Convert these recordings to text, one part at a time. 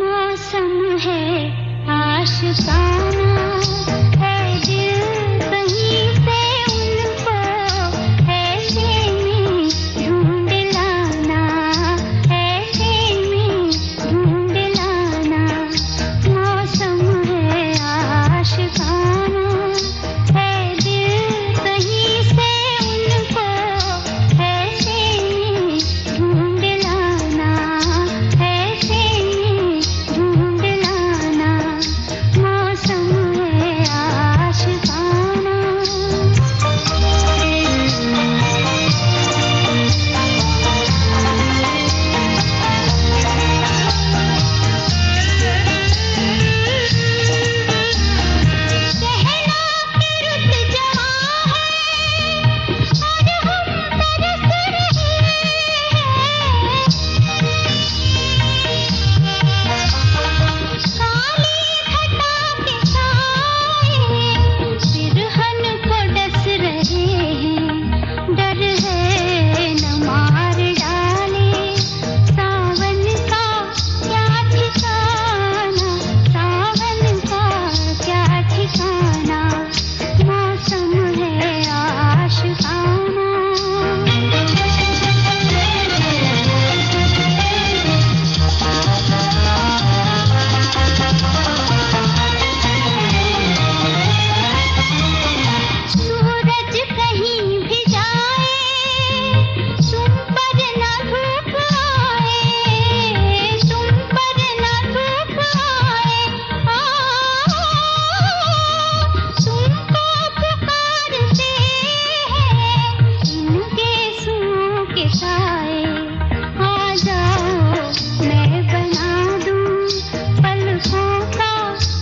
मौसम है आशिकाना है दिल कहीं से उनको ऐसे में ढूंढ लाना ऐसे में ढूंढ लाना मौसम है आशिकाना है दिल कहीं से उनको ऐसे में ढूंढ लाना ऐसे में ढूंढ लाना मौसम है आशिकाना कहना कि रुत जवां है और हम तरस रहे काली घटा के साए सिरहन को डस रहे हैं डर है न मार डाले सावन का क्या ठिकाना सावन का क्या ठिकाना मौसम है आशिकाना सूरज कहीं भी जाए तुम पर ना धूप आए तुम पर ना धूप आए तुमको पुकारते हैं इनके सूं के साए आ जाओ मैं बना दूं पलकों का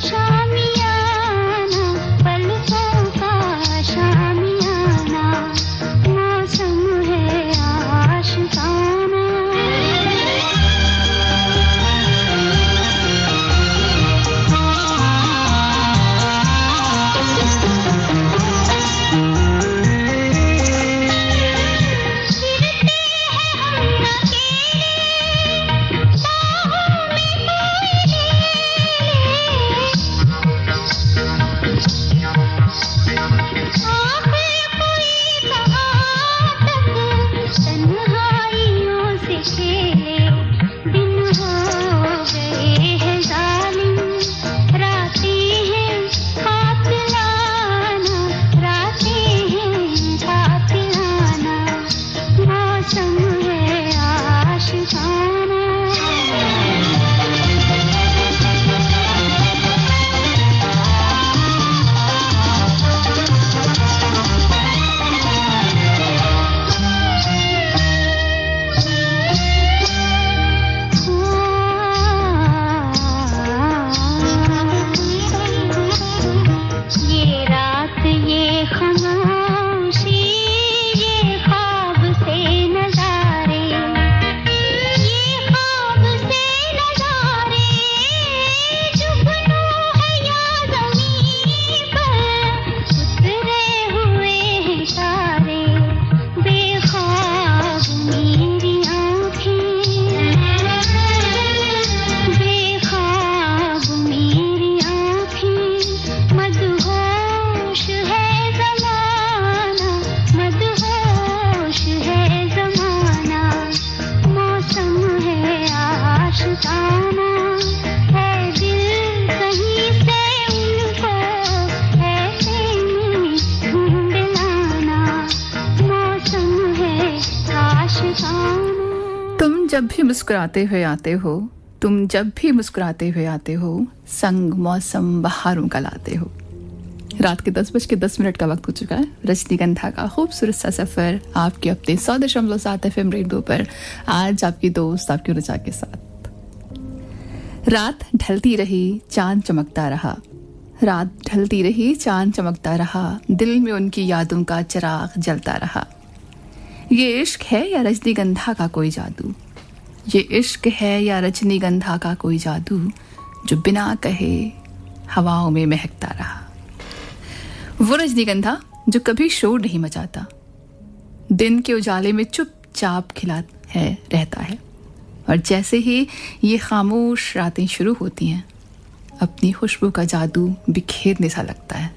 शामियाना पलकों का शामियाना मौसम है आशिकाना फिरते हैं हम अकेले बाहों में कोई ले आखिर कोई कहाँ तक तन्हाइयों से खेले दिन हो गए हैं जालिम रातें हैं कातिलाना रातें हैं कातिलाना मौसम है आशिकाना ये रात ये खामोशी ये ख्वाब से नजारे ये ख्वाब से नजारे जुगनू है या ज़मीं पर उतरे हुए हैं तारे बेख्वाब मेरी आँखें बेख्वाब मेरी आँखें मदहोश है ज़माना मदहोश है ज़माना मौसम है आशिकाना है दिल कहीं से उनको ऐसे में ढूंढ लाना मौसम है आशिकाना तुम जब भी मुस्कुराते हुए आते हो तुम जब भी मुस्कुराते हुए आते हो संग मौसम बहारों का लाते हो। रात के 10:10 का वक्त हो चुका है। रजनीगंधा का खूबसूरत सा सफर आपके अपने 100.7 FM रेडियो पर आज आपकी दोस्त आपकी रुचा के साथ। रात ढलती रही चांद चमकता रहा रात ढलती रही चांद चमकता रहा दिल में उनकी यादों का चिराग जलता रहा। ये इश्क है या रजनीगंधा का कोई जादू ये इश्क है या रजनीगंधा का कोई जादू जो बिना कहे हवाओं में महकता रहा। वो रजनीगंधा जो कभी शोर नहीं मचाता दिन के उजाले में चुपचाप खिला है रहता है और जैसे ही ये खामोश रातें शुरू होती हैं, अपनी खुशबू का जादू बिखेरने सा लगता है।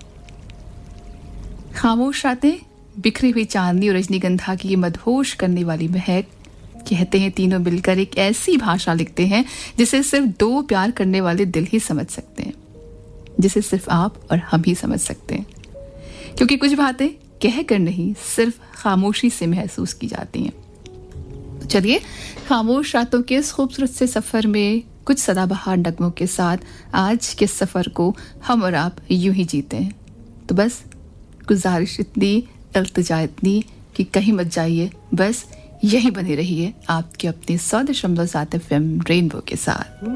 खामोश रातें, बिखरी हुई चांदनी और रजनीगंधा की ये मदहोश करने वाली महक, कहते हैं तीनों मिलकर एक ऐसी भाषा लिखते हैं जिसे सिर्फ दो प्यार करने वाले दिल ही समझ सकते हैं, जिसे सिर्फ आप और हम ही समझ सकते हैं, क्योंकि कुछ बातें कह कर नहीं, सिर्फ खामोशी से महसूस की जाती हैं। तो चलिए, खामोश रातों के इस खूबसूरत से सफ़र में कुछ सदाबहार नगमों के साथ आज के सफ़र को हम और आप यूं ही जीते हैं। तो बस गुजारिश इतनी, इल्तिजा इतनी कि कहीं मत जाइए, बस यहीं बने रहिए आपके अपने 100.7 FM रेनबो के साथ।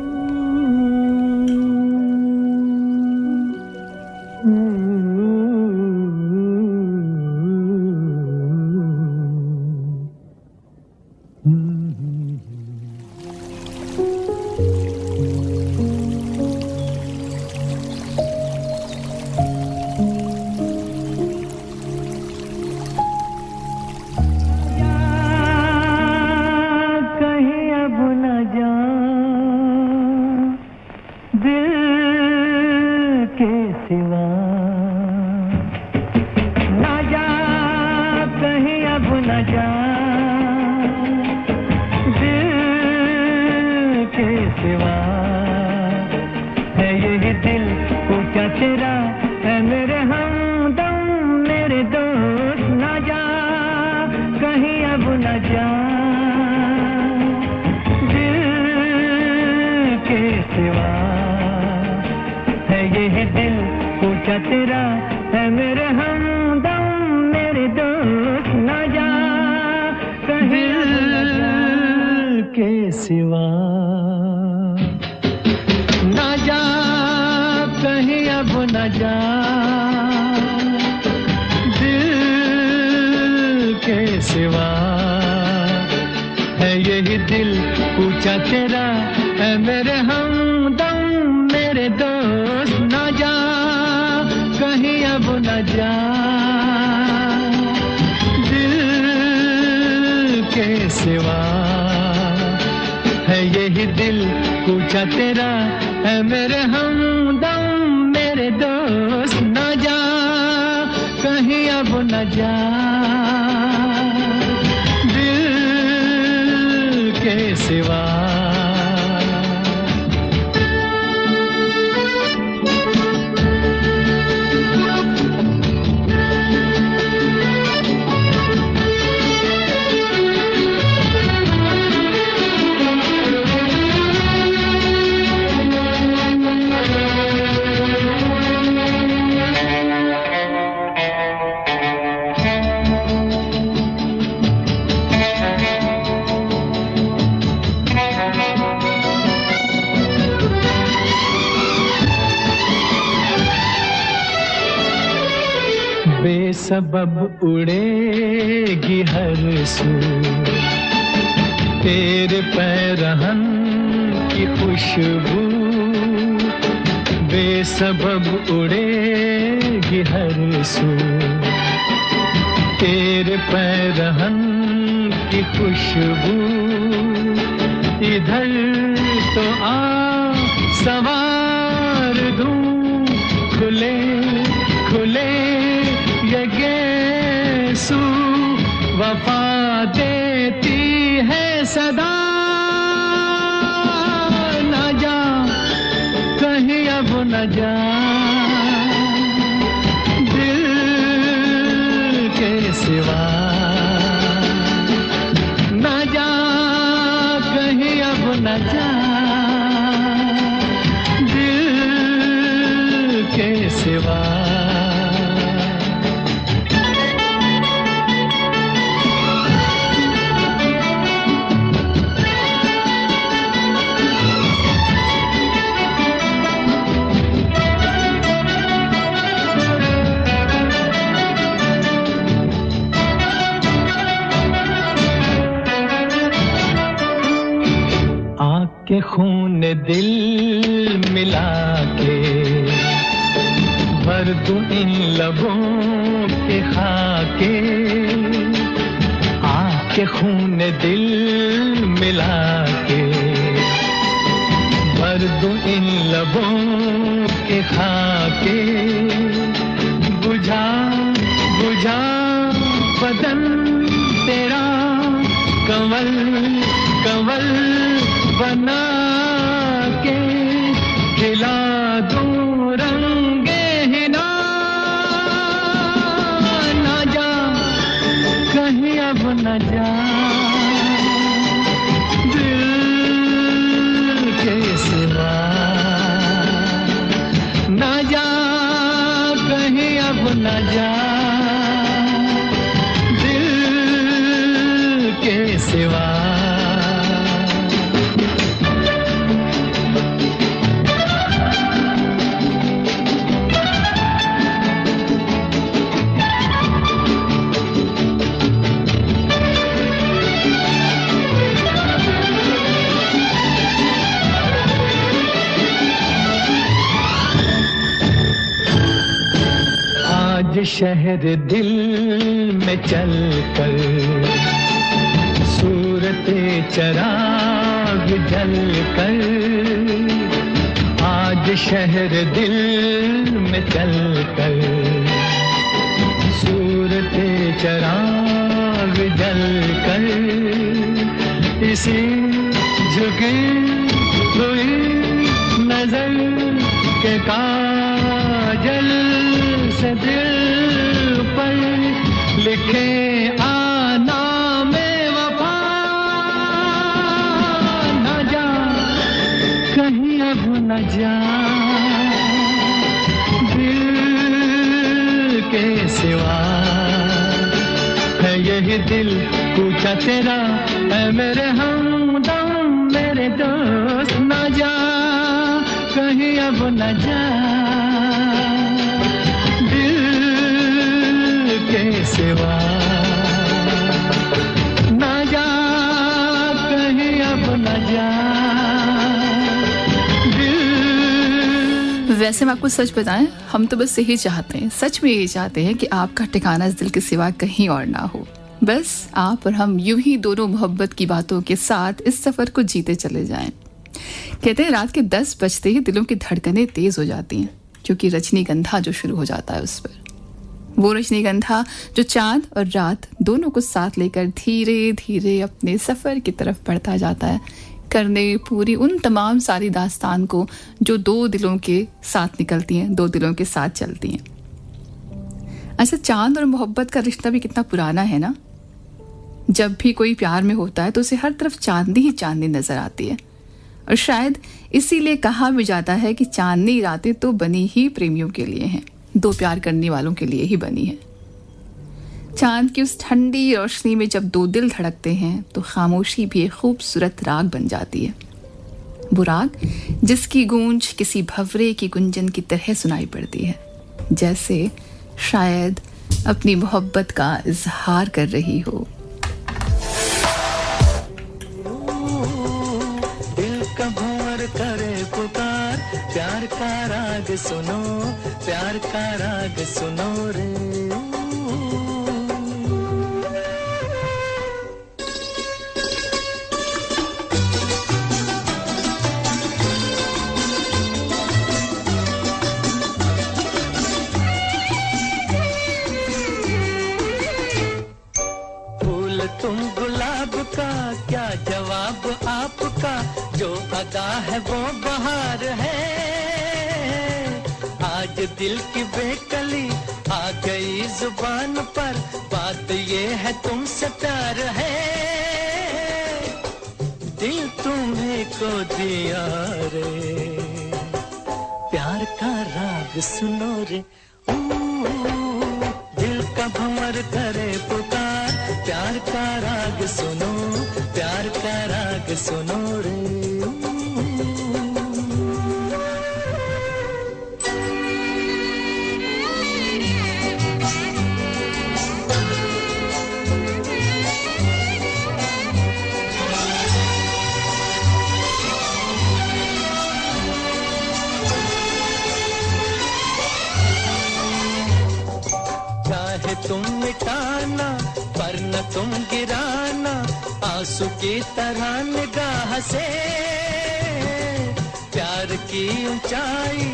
सबब उड़ेगी हर सू तेरे पैरहन की खुशबू, बेसबब उड़ेगी हर सू तेरे पैरहन की खुशबू। इधर तो आ सवार दूं खुले खुले यगेसू, वफा देती है सदा। न जा कहीं अब न जा, दिल के सिवा न जा कहीं अब न जा, दिल के सिवा। के खून दिल मिला के भर दूं इन लबों के खाके, आके खून दिल मिला के के खाके बुझा बुझा बदन तेरा कंवल कंवल बना के खिला दूं रंगे हिना ना जा कहीं अब न जा दिल के सिवा ना जा कहीं अब न जा दिल के सिवा शहर दिल में चलकर सूरत चराग जलकर आज शहर दिल में चलकर सूरत चराग जलकर इसी झुकी हुई नजर के काजल से दिल पर लिखे आना में वफा न जा कहीं अब न जा दिल के सिवा है यही दिल पूछा तेरा है मेरे हमदम मेरे दोस्त न जा कहीं अब न जा के सिवा ना जा कहीं अब न जा वैसे मैं आपको सच बताएं, हम तो बस यही चाहते हैं, सच में यही चाहते हैं कि आपका ठिकाना इस दिल के सिवा कहीं और ना हो। बस आप और हम यूं ही दोनों मोहब्बत की बातों के साथ इस सफर को जीते चले जाएं। कहते हैं रात के 10 बजते ही दिलों की धड़कनें तेज हो जाती हैं, क्योंकि रजनीगंधा जो शुरू हो जाता है उस पर, वो रजनीगंधा जो चांद और रात दोनों को साथ लेकर धीरे धीरे अपने सफर की तरफ बढ़ता जाता है, करने पूरी उन तमाम सारी दास्तान को जो दो दिलों के साथ निकलती हैं, दो दिलों के साथ चलती हैं। अच्छा, चांद और मोहब्बत का रिश्ता भी कितना पुराना है ना। जब भी कोई प्यार में होता है तो उसे हर तरफ चांदनी ही चांदनी नजर आती है, और शायद इसीलिए कहा भी जाता है कि चांदनी रातें तो बनी ही प्रेमियों के लिए हैं, दो प्यार करने वालों के लिए ही बनी है। चांद की उस ठंडी रोशनी में जब दो दिल धड़कते हैं तो खामोशी भी एक खूबसूरत राग बन जाती है। वो राग जिसकी गूंज किसी भंवरे की गुंजन की तरह सुनाई पड़ती है, जैसे शायद अपनी मोहब्बत का इजहार कर रही हो। दिल का भंवर करे पुकार, प्यार का राग सुनो, प्यार का राग सुनो रे। फूल तुम गुलाब का, क्या जवाब आपका, जो अदा है वो बहार है। आज दिल की बेकली आ गई जुबान पर, बात ये है तुमसे प्यार है। दिल तुम्हें को दिया रे, प्यार का राग सुनो रे। दिल का भंवर करे पुकार, प्यार का राग सुनो, प्यार का राग सुनो रे। चाहे तुम मिटाना पर न तुम गिराना, आंसू की तरह निगाह से। प्यार की ऊंचाई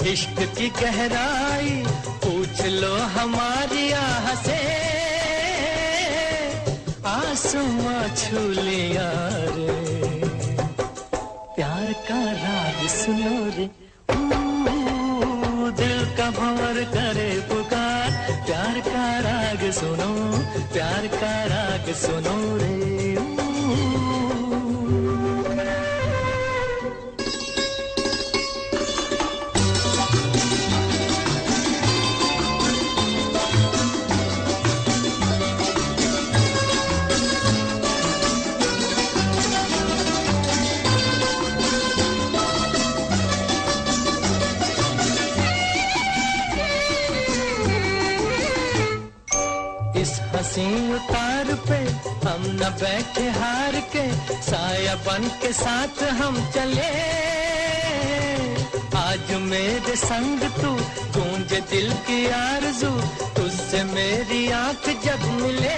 इश्क की गहराई पूछ लो हमारी आह से, आसमां छू लिया रे, प्यार का राग सुनो रे, दिल का भंवर करे पुकार, प्यार का राग सुनो, प्यार का राग सुनो रे। हसीन उतार पे हम न बैठे हार के, साया बन के साथ हम चले, आज मेरे संग तू गूंजे दिल की आरज़ू, तुझसे मेरी आंख जब मिले,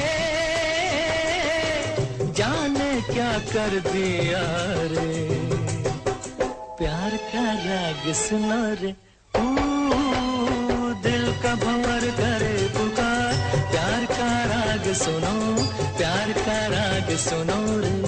जाने क्या कर दिया रे, प्यार का राग सुनो रे, दिल का भंवर करे पुकार, प्यार का राग सुनो, प्यार का राग सुनो रे।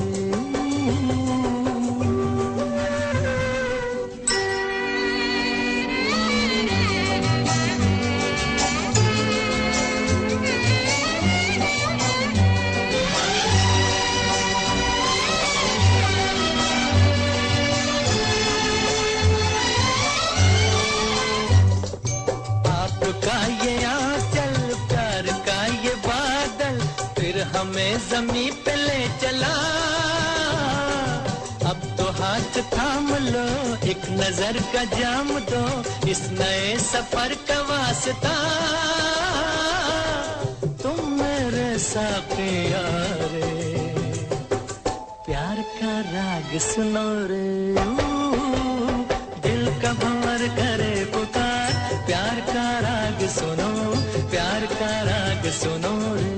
हमें ज़मीं पे ले चला, अब तो हाथ थाम लो, एक नजर का जाम दो, इस नए सफर का वास्ता, तुम मेरे साथिया रे, प्यार का राग सुनो रे, दिल का भंवर करे पुकार, प्यार का राग सुनो, प्यार का राग सुनो रे।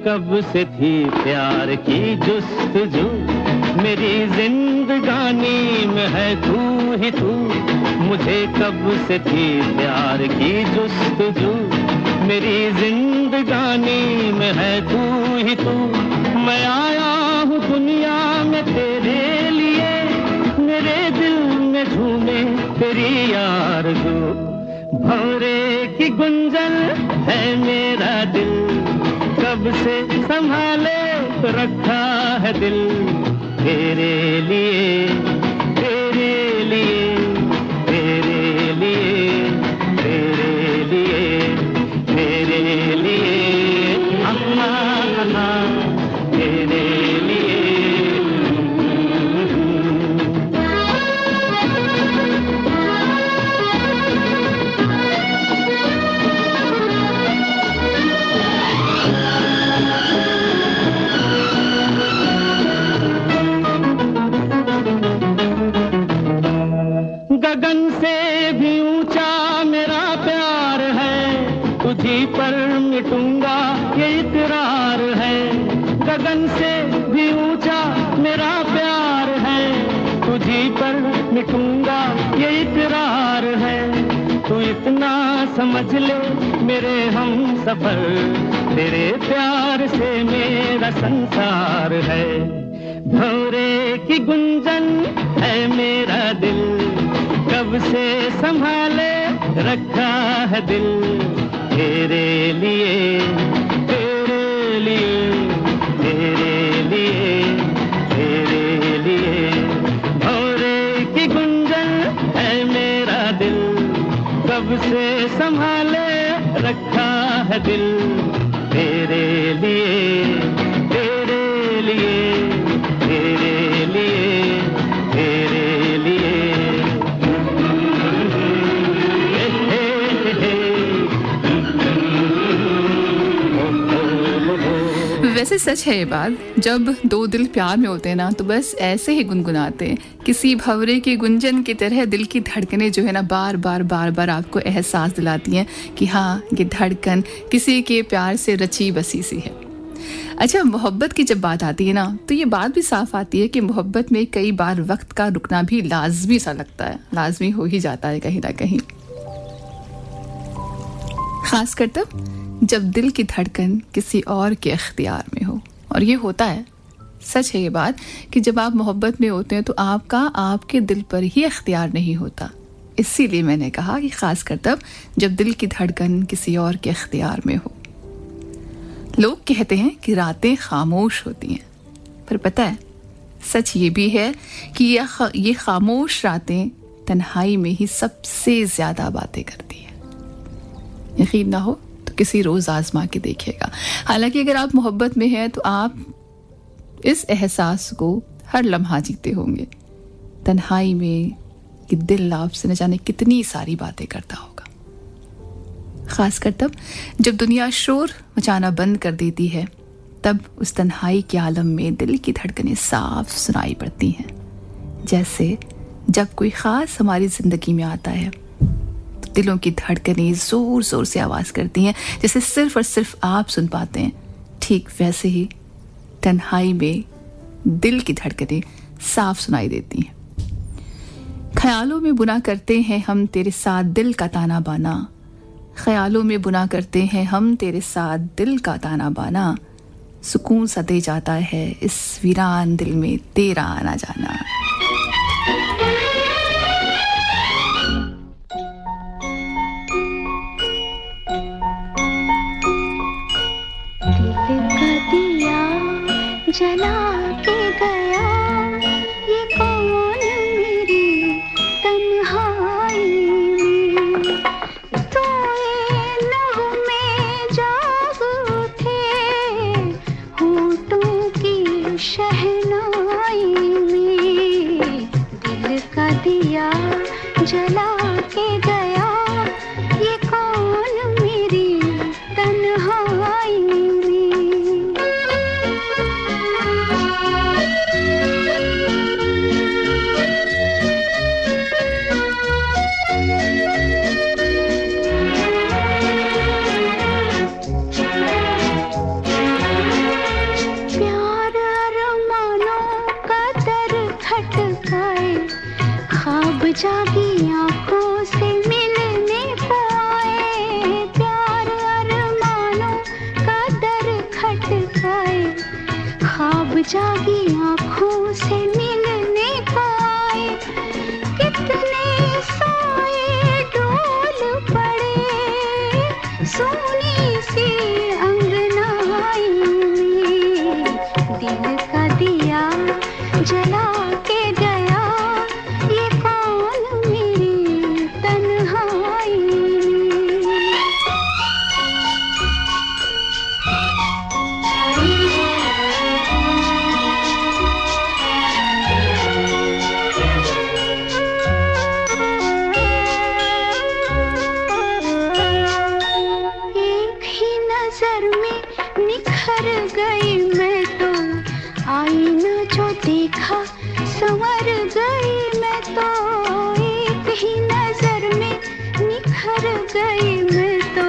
कब से थी प्यार की जुस्तजू, मेरी जिंदगानी में है तू ही तू, मुझे कब से थी प्यार की जुस्तजू, मेरी जिंदगानी में है तू ही तू, मैं आया हूँ दुनिया में तेरे लिए, मेरे दिल में झूमे तेरी आरज़ू, भंवरे की गुंजन है मेरा दिल, कब से संभाले रखा है दिल, तेरे लिए, तेरे लिए, तेरे लिए, तेरे लिए, तेरे लिए, तेरे लिए। तुझी पर मिटूंगा ये इकरार है, गगन से भी ऊंचा मेरा प्यार है, तुझी पर मिटूंगा ये इकरार है, तू इतना समझ ले मेरे हम सफर, तेरे प्यार से मेरा संसार है। भौरे की गुंजन है मेरा दिल, कब से संभाले रखा है दिल, तेरे लिए तेरे लिए तेरे लिए तेरे लिए। भौरे की गुंजन है मेरा दिल, कब से संभाले रखा है दिल, तेरे लिए तेरे लिए तेरे लिए तेरे लिए। वैसे सच है ये बात, जब दो दिल प्यार में होते हैं ना तो बस ऐसे ही गुनगुनाते हैं, किसी भंवरे की गुंजन की तरह दिल की धड़कनें जो है ना बार बार आपको एहसास दिलाती हैं कि हाँ ये धड़कन किसी के प्यार से रची बसी सी है। अच्छा, मोहब्बत की जब बात आती है ना तो ये बात भी साफ आती है कि मोहब्बत में कई बार वक्त का रुकना भी लाजमी सा लगता है, लाजमी हो ही जाता है कहीं ना कहीं, खासकर तब जब दिल की धड़कन किसी और के इख्तियार में हो। और ये होता है, सच है ये बात कि जब आप मोहब्बत में होते हैं तो आपका आपके दिल पर ही इख्तियार नहीं होता। इसीलिए मैंने कहा कि खासकर तब जब दिल की धड़कन किसी और के इख्तियार में हो। लोग कहते हैं कि रातें खामोश होती हैं, पर पता है सच ये भी है कि ये खामोश रातें तन्हाई में ही सबसे ज्यादा बातें करती है। यकीन ना हो तो किसी रोज आजमा के देखिएगा। हालांकि अगर आप मोहब्बत में हैं तो आप इस एहसास को हर लम्हा जीते होंगे, तन्हाई में कि दिल आपसे न जाने कितनी सारी बातें करता होगा, खासकर तब जब दुनिया शोर मचाना बंद कर देती है, तब उस तन्हाई के आलम में दिल की धड़कनें साफ सुनाई पड़ती हैं। जैसे जब कोई खास हमारी जिंदगी में आता है तो दिलों की धड़कनें जोर जोर से आवाज करती हैं, जैसे सिर्फ और सिर्फ आप सुन पाते हैं। ठीक वैसे ही तन्हाई में दिल की धड़कनें साफ सुनाई देती हैं। ख्यालों में बुना करते हैं हम तेरे साथ दिल का ताना बाना, ख्यालों में बुना करते हैं हम तेरे साथ दिल का ताना बाना, सुकून सा दे जाता है इस वीरान दिल में तेरा आना जाना। जला के गया ये कौन मेरी तन्हाई में, सोए लहू में जाग उठे होठों की शहनाई में, दिल का दिया जला के गया ये कौन मेरी तन्हाई में। जागी आंखों से मिलने पाए, प्यार अरमानों का दर खटकाए, ख्वाब जागी आंखों से मिलने पाए, कितने सोए डोल पड़े सोनी सी अंगनाई में, दिल का दिया जला के गया ये कौन मेरी तन्हाई में। एक ही नजर में निखर गई मैं तो, आईना जो देखा संवर गई मैं तो, एक ही नजर में निखर गई मैं तो,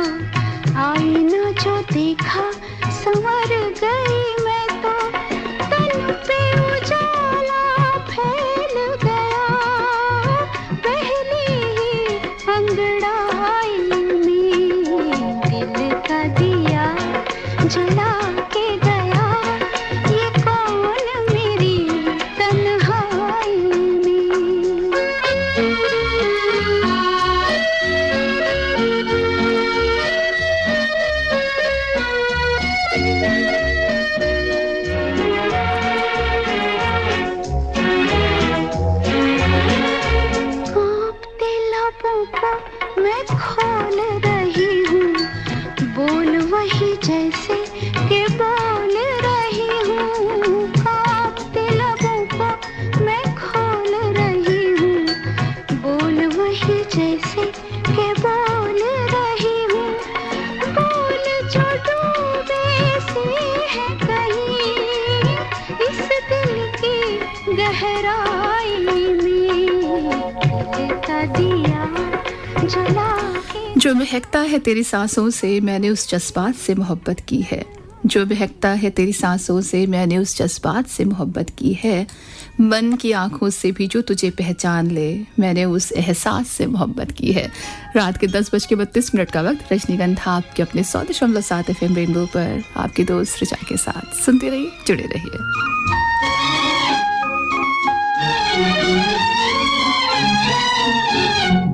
जो महकता है तेरी सांसों से मैंने उस जज्बात से मोहब्बत की है, जो महकता है तेरी सांसों से मैंने उस जज्बात से मोहब्बत की है, मन की आंखों से भी जो तुझे पहचान ले मैंने उस एहसास से मोहब्बत की है। रात के 10:32 का वक्त, रजनीगंधा आपके अपने 100.7 FM रेनबो पर आपके दोस्त रिचा के साथ। सुनते रहिए, जुड़े रहिए।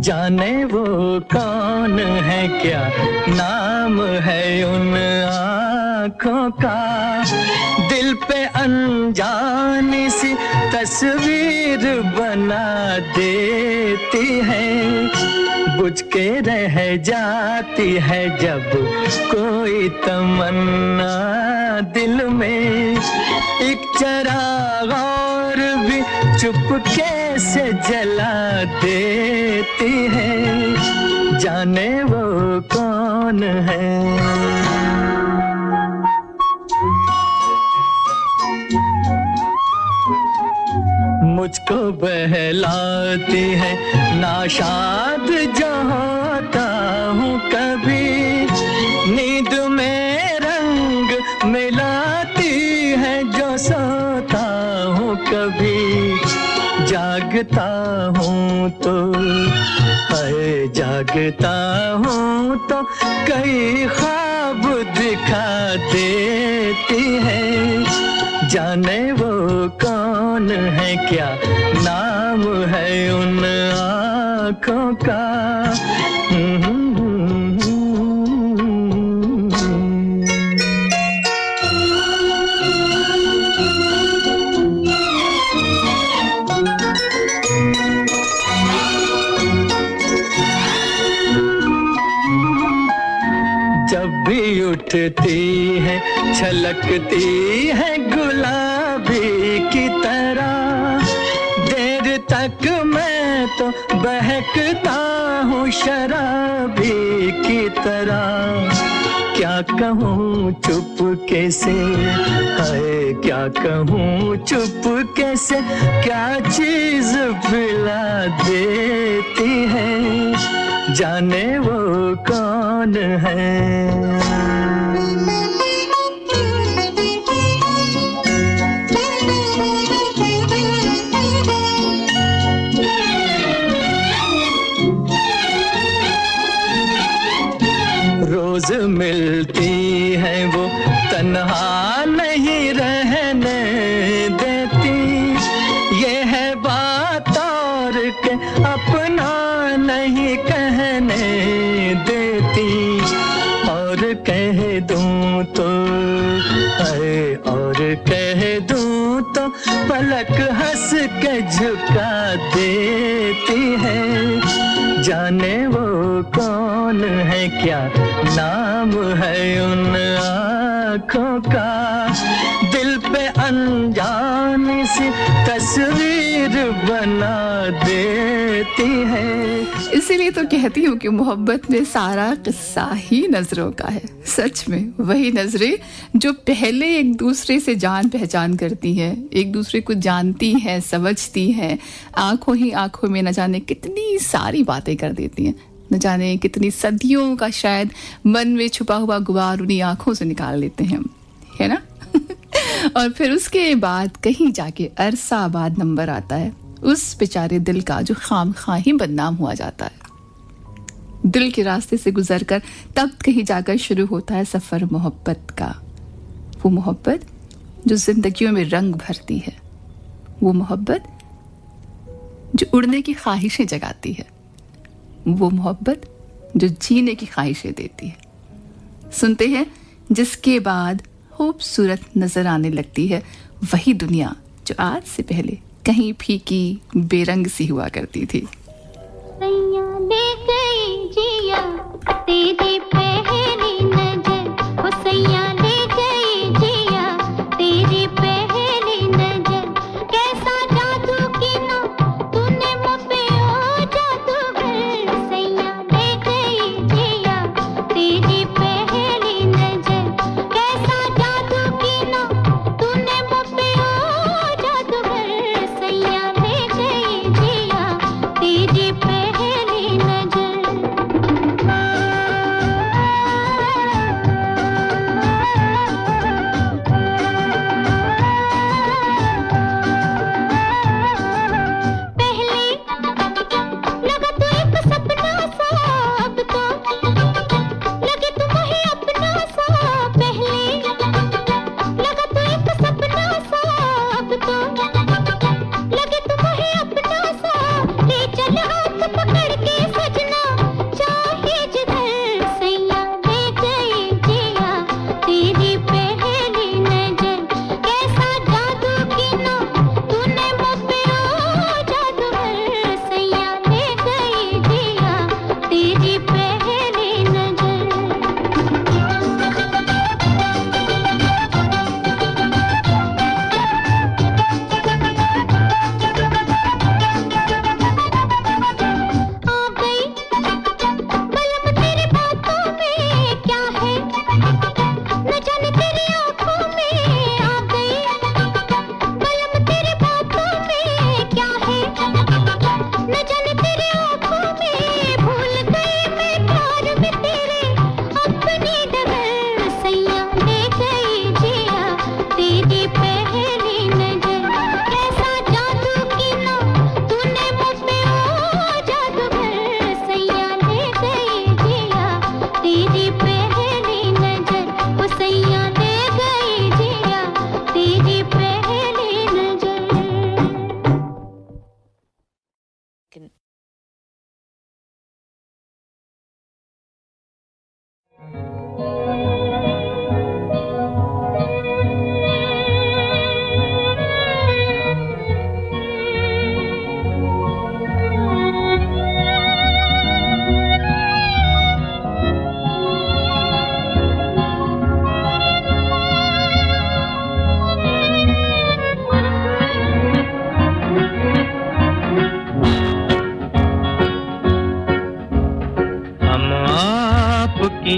जाने वो कौन है, क्या नाम है उन आँखों का, दिल पे अनजानी सी तस्वीर बना देती है, बुझ के रह जाती है जब कोई तमन्ना दिल में, एक चिराग और भी चुपके से जला देती है, जाने वो कौन है। मुझको बहलाती है नाशाद जो होता हूँ कभी, नींद में रंग मिलाती है जो सोता हूँ कभी, जागता हूँ तो हाय जागता हूँ तो कई ख्वाब दिखा देती है, जाने वो कौन है, क्या नाम है उन आँखों का। जब भी उठती है छलकती है गुलाबी की तरह, देर तक मैं तो बहकता हूँ शराबी की तरह, क्या कहूँ चुपके से हाय क्या कहूँ चुपके से, क्या चीज़ पिला देती है, जाने वो कौन है। रोज मिलती है वो तन्हा नहीं रहने देती, ये है बात और के अपना नहीं कहने देती, और कह दूं तो है और कह दूं तो पलक हंस के झुका देती है, जाने वो कौन है, क्या नाम है उन आँखों का, दिल पे अनजानी सी तस्वीर बना देती है। इसीलिए तो कहती हूँ कि मोहब्बत में सारा किस्सा ही नजरों का है। सच में वही नजरें जो पहले एक दूसरे से जान पहचान करती हैं, एक दूसरे को जानती हैं, समझती हैं, आंखों ही आंखों में न जाने कितनी सारी बातें कर देती हैं, न जाने कितनी सदियों का शायद मन में छुपा हुआ गुबार उन्हीं आंखों से निकाल लेते हैं, है ना। और फिर उसके बाद कहीं जाके अरसा बाद नंबर आता है उस बेचारे दिल का जो खामखा ही बदनाम हुआ जाता है। दिल के रास्ते से गुजरकर तब कहीं जाकर शुरू होता है सफर मोहब्बत का, वो मोहब्बत जो जिंदगियों में रंग भरती है, वो मोहब्बत जो उड़ने की ख्वाहिशें जगाती है, वो मोहब्बत जो जीने की ख्वाहिशें देती है। सुनते हैं जिसके बाद खूबसूरत नजर आने लगती है वही दुनिया जो आज से पहले कहीं फीकी बेरंग सी हुआ करती थी। सैया ले गई जिया तेरी पहली नजर, ओ सैया ले गई जिया तेरी पहली नजर, कैसा जादू किया तूने मुझ पे ओ जादूगर, सैया ले गई जिया तेरी पहली नजर, कैसा जादू किया तूने मुझ पे ओ जादूगर, सैया ले गई जिया तेरी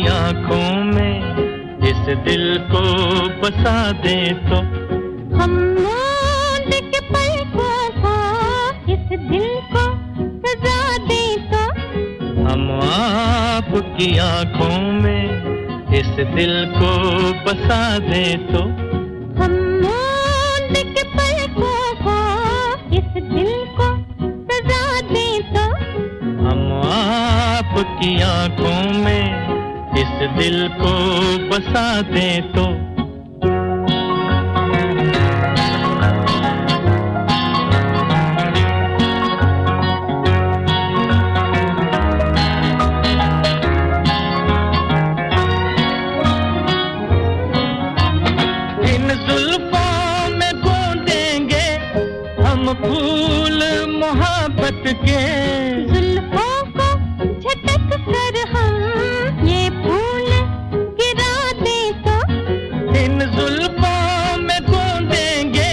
आँखों में इस दिल को बसा दे तो हम मूंद के पलकों को इस दिल को सजा दे तो हम आपकी आँखों में इस दिल को बसा दे तो हम मूंद के पलकों को इस दिल को सजा दे तो हम आपकी आँखों में इस दिल को बसा दे तो इन जुल्फों में गूंदेंगे हम फूल मोहब्बत के जुल्फों को झटक कर हम ये फूल गिरा दे तो इन जुल्फों में गूंदेंगे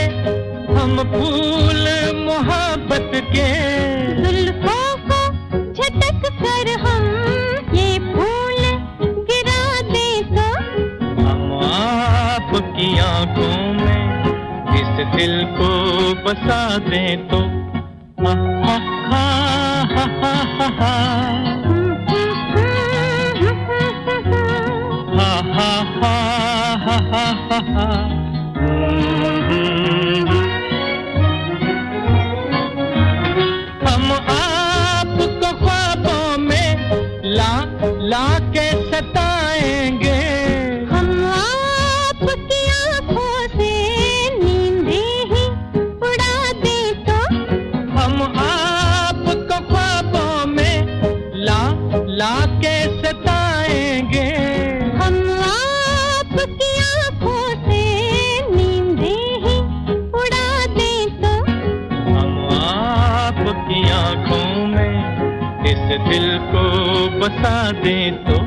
हम फूल मोहब्बत के जुल्फों को झटक कर हम ये फूल गिरा दे तो हम आपकी आँखों में इस दिल को बसा दे तो हा हा हा हा हा हा हा ha ha ha ha ha हम आपको ख्वाबों में ला के सताएंगे हम आपकी आँखों से नींदें ही उड़ा दे तो हम आपको ख्वाबों में ला के सताएंगे हम आपकी आँखों से नींदें ही उड़ा दे तो हम आपकी आँखों में इस दिल को बसा दे तो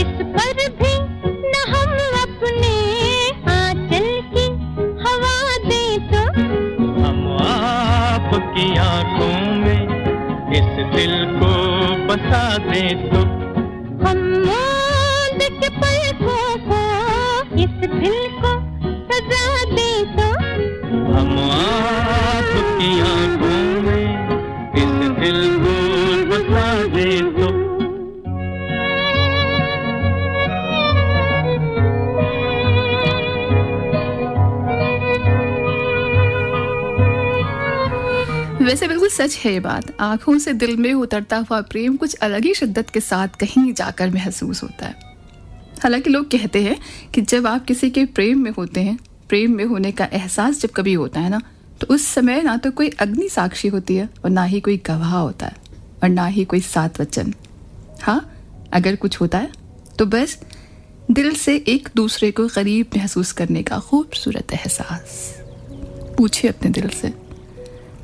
इस पर भी न हम अपने आंचल की हवा दे तो हम आपकी आँखों में इस दिल को बसा दे तो हम मूंद के पलकों को इस दिल को सजा दे तो हम आपकी आँखों में इस दिल को बसा दे तो वैसे बिल्कुल सच है ये बात। आंखों से दिल में उतरता हुआ प्रेम कुछ अलग ही शिद्दत के साथ कहीं जाकर महसूस होता है। हालांकि लोग कहते हैं कि जब आप किसी के प्रेम में होते हैं, प्रेम में होने का एहसास जब कभी होता है ना, तो उस समय ना तो कोई अग्नि साक्षी होती है और ना ही कोई गवाह होता है और ना ही कोई सात वचन। हाँ, अगर कुछ होता है तो बस दिल से एक दूसरे को करीब महसूस करने का खूबसूरत एहसास। पूछिए अपने दिल से,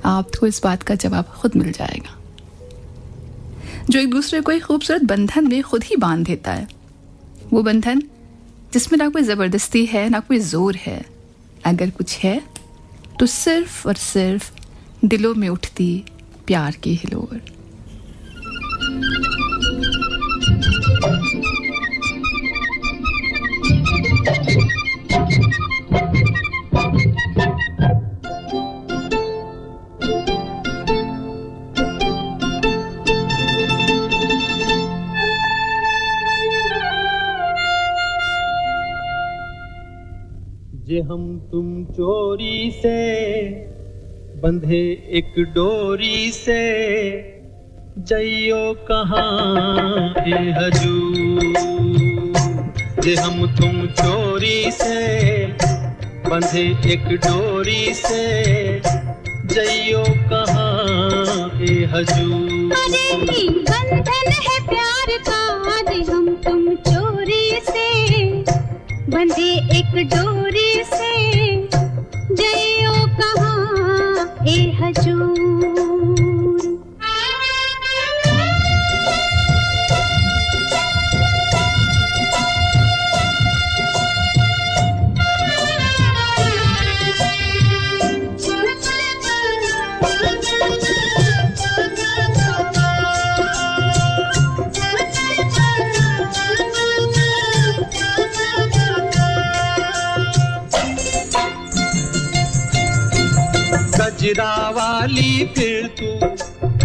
आपको इस बात का जवाब खुद मिल जाएगा। जो एक दूसरे को एक खूबसूरत बंधन में खुद ही बांध देता है, वो बंधन जिसमें ना कोई ज़बरदस्ती है ना कोई जोर है। अगर कुछ है तो सिर्फ और सिर्फ दिलों में उठती प्यार की हिलोर। जे हम तुम चोरी से बंधे एक डोरी से जइयो कहाँ ए हजूर जे हम तुम चोरी से बंधे एक डोरी से जइयो कहाँ ए हजूर। अरे बंधन है प्यार का आज हम तुम चोरी से बंधे एक डोरी से जइयो कहाँ ए हजूर। गजरा वाली फिर तू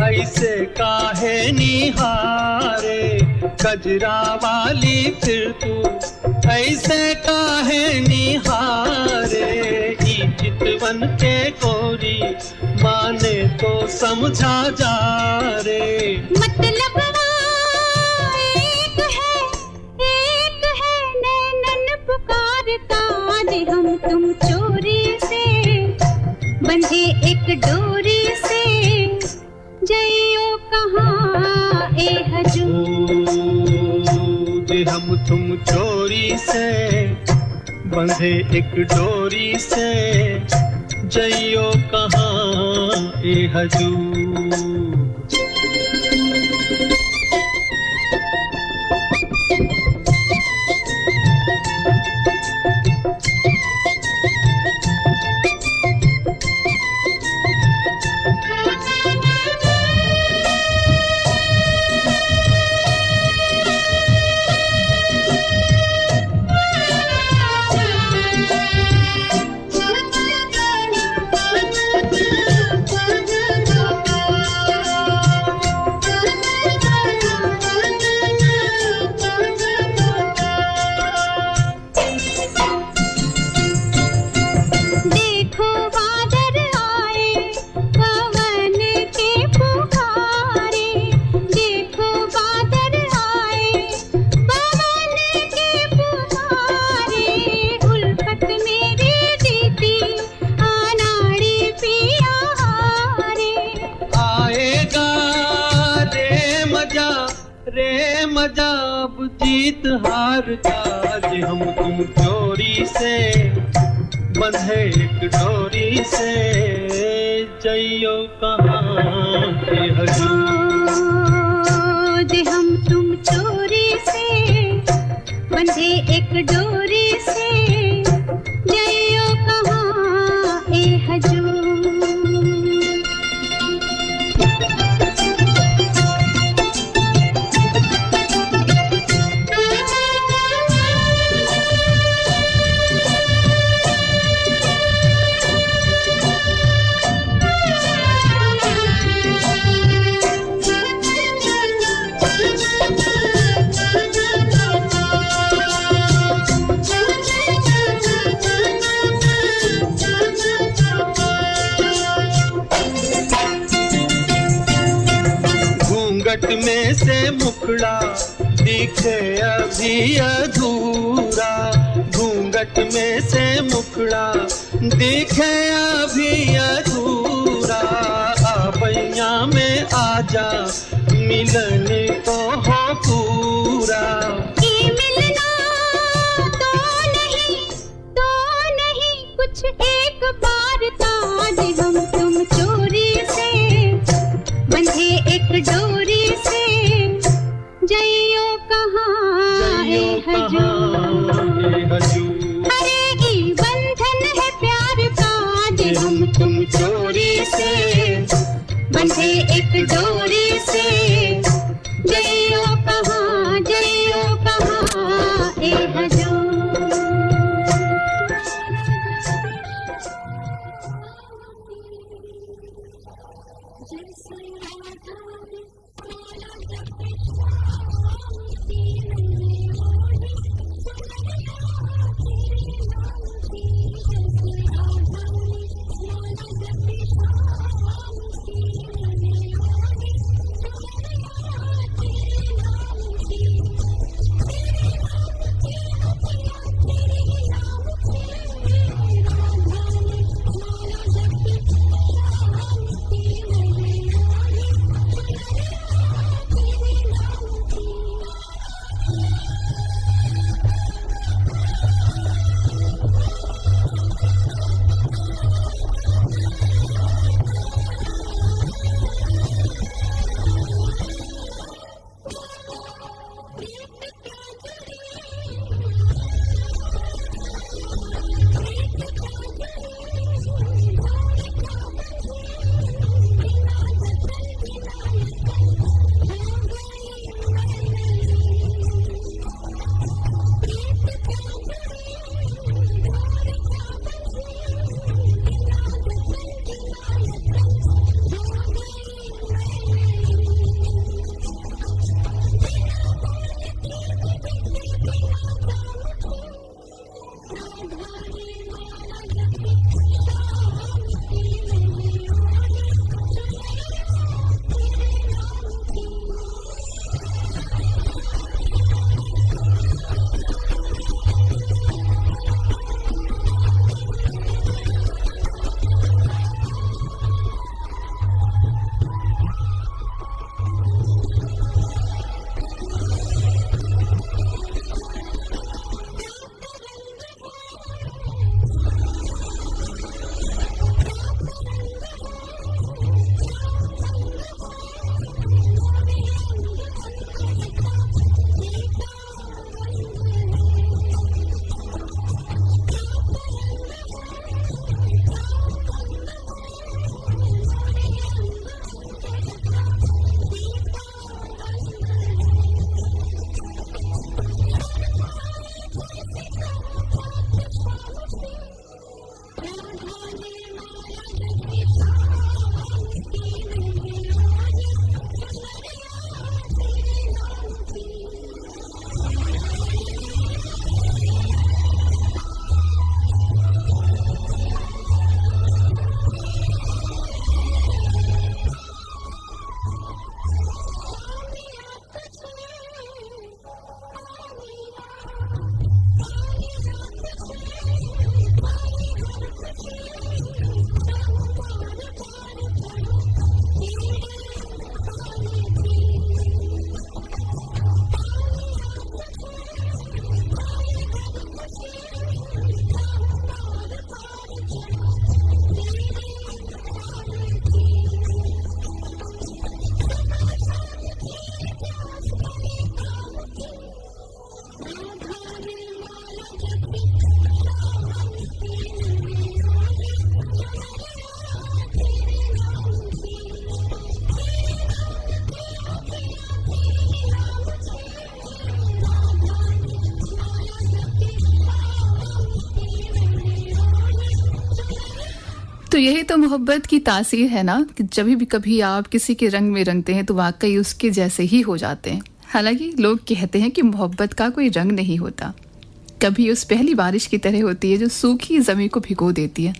ऐसे काहे निहारे गजरा वाली फिर तू ऐसे काहे निहारे ई चितवन के गोरी माने तो समझा जा रे मतलब एक है नैनन पुकारता आज हम तुम चोरी से बंधे एक डोरी से जइयो कहाँ ए हजूर। जे हम तुम चोरी से बंधे एक डोरी से जइयो कहाँ ए हजूर। जब जीत हार का जे हम तुम चोरी से बंधे एक डोरी से जइयो कहाँ ए हजूर। जे हम तुम चोरी से बंधे एक डोरी से जइयो कहाँ ए हजूर। घूंघट में से मुखड़ा दिखे अभी अधूरा घूंघट में से मुखड़ा दिखे अभी अधूरा आबैया में आजा मिलन को हो पूरा। ये मिलना तो नहीं कुछ एक बार ताज हम तुम चोरी से बंधे एक डोरी से जइयो कहाँ ए हजूर। अरे ई बंधन है प्यार का जे हम तुम चोरी से बंधे एक डोरी से जइयो कहाँ ए हजूर। यही तो मोहब्बत की तासीर है ना कि जब भी कभी आप किसी के रंग में रंगते हैं तो वाकई उसके जैसे ही हो जाते हैं। हालांकि लोग कहते हैं कि मोहब्बत का कोई रंग नहीं होता, कभी उस पहली बारिश की तरह होती है जो सूखी ज़मीन को भिगो देती है,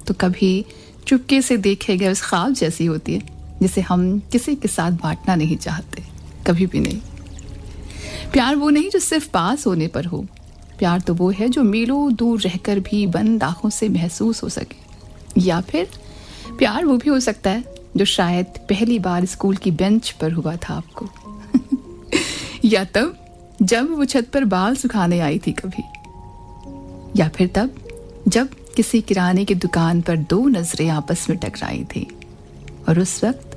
तो कभी चुपके से देखे गए उस ख्वाब जैसी होती है जिसे हम किसी के साथ बांटना नहीं चाहते, कभी भी नहीं। प्यार वो नहीं जो सिर्फ पास होने पर हो, प्यार तो वो है जो मीलों दूर रहकर भी बंद आंखों से महसूस हो सके। या फिर प्यार वो भी हो सकता है जो शायद पहली बार स्कूल की बेंच पर हुआ था आपको या तब जब वो छत पर बाल सुखाने आई थी कभी, या फिर तब जब किसी किराने की दुकान पर दो नजरें आपस में टकराई थी और उस वक्त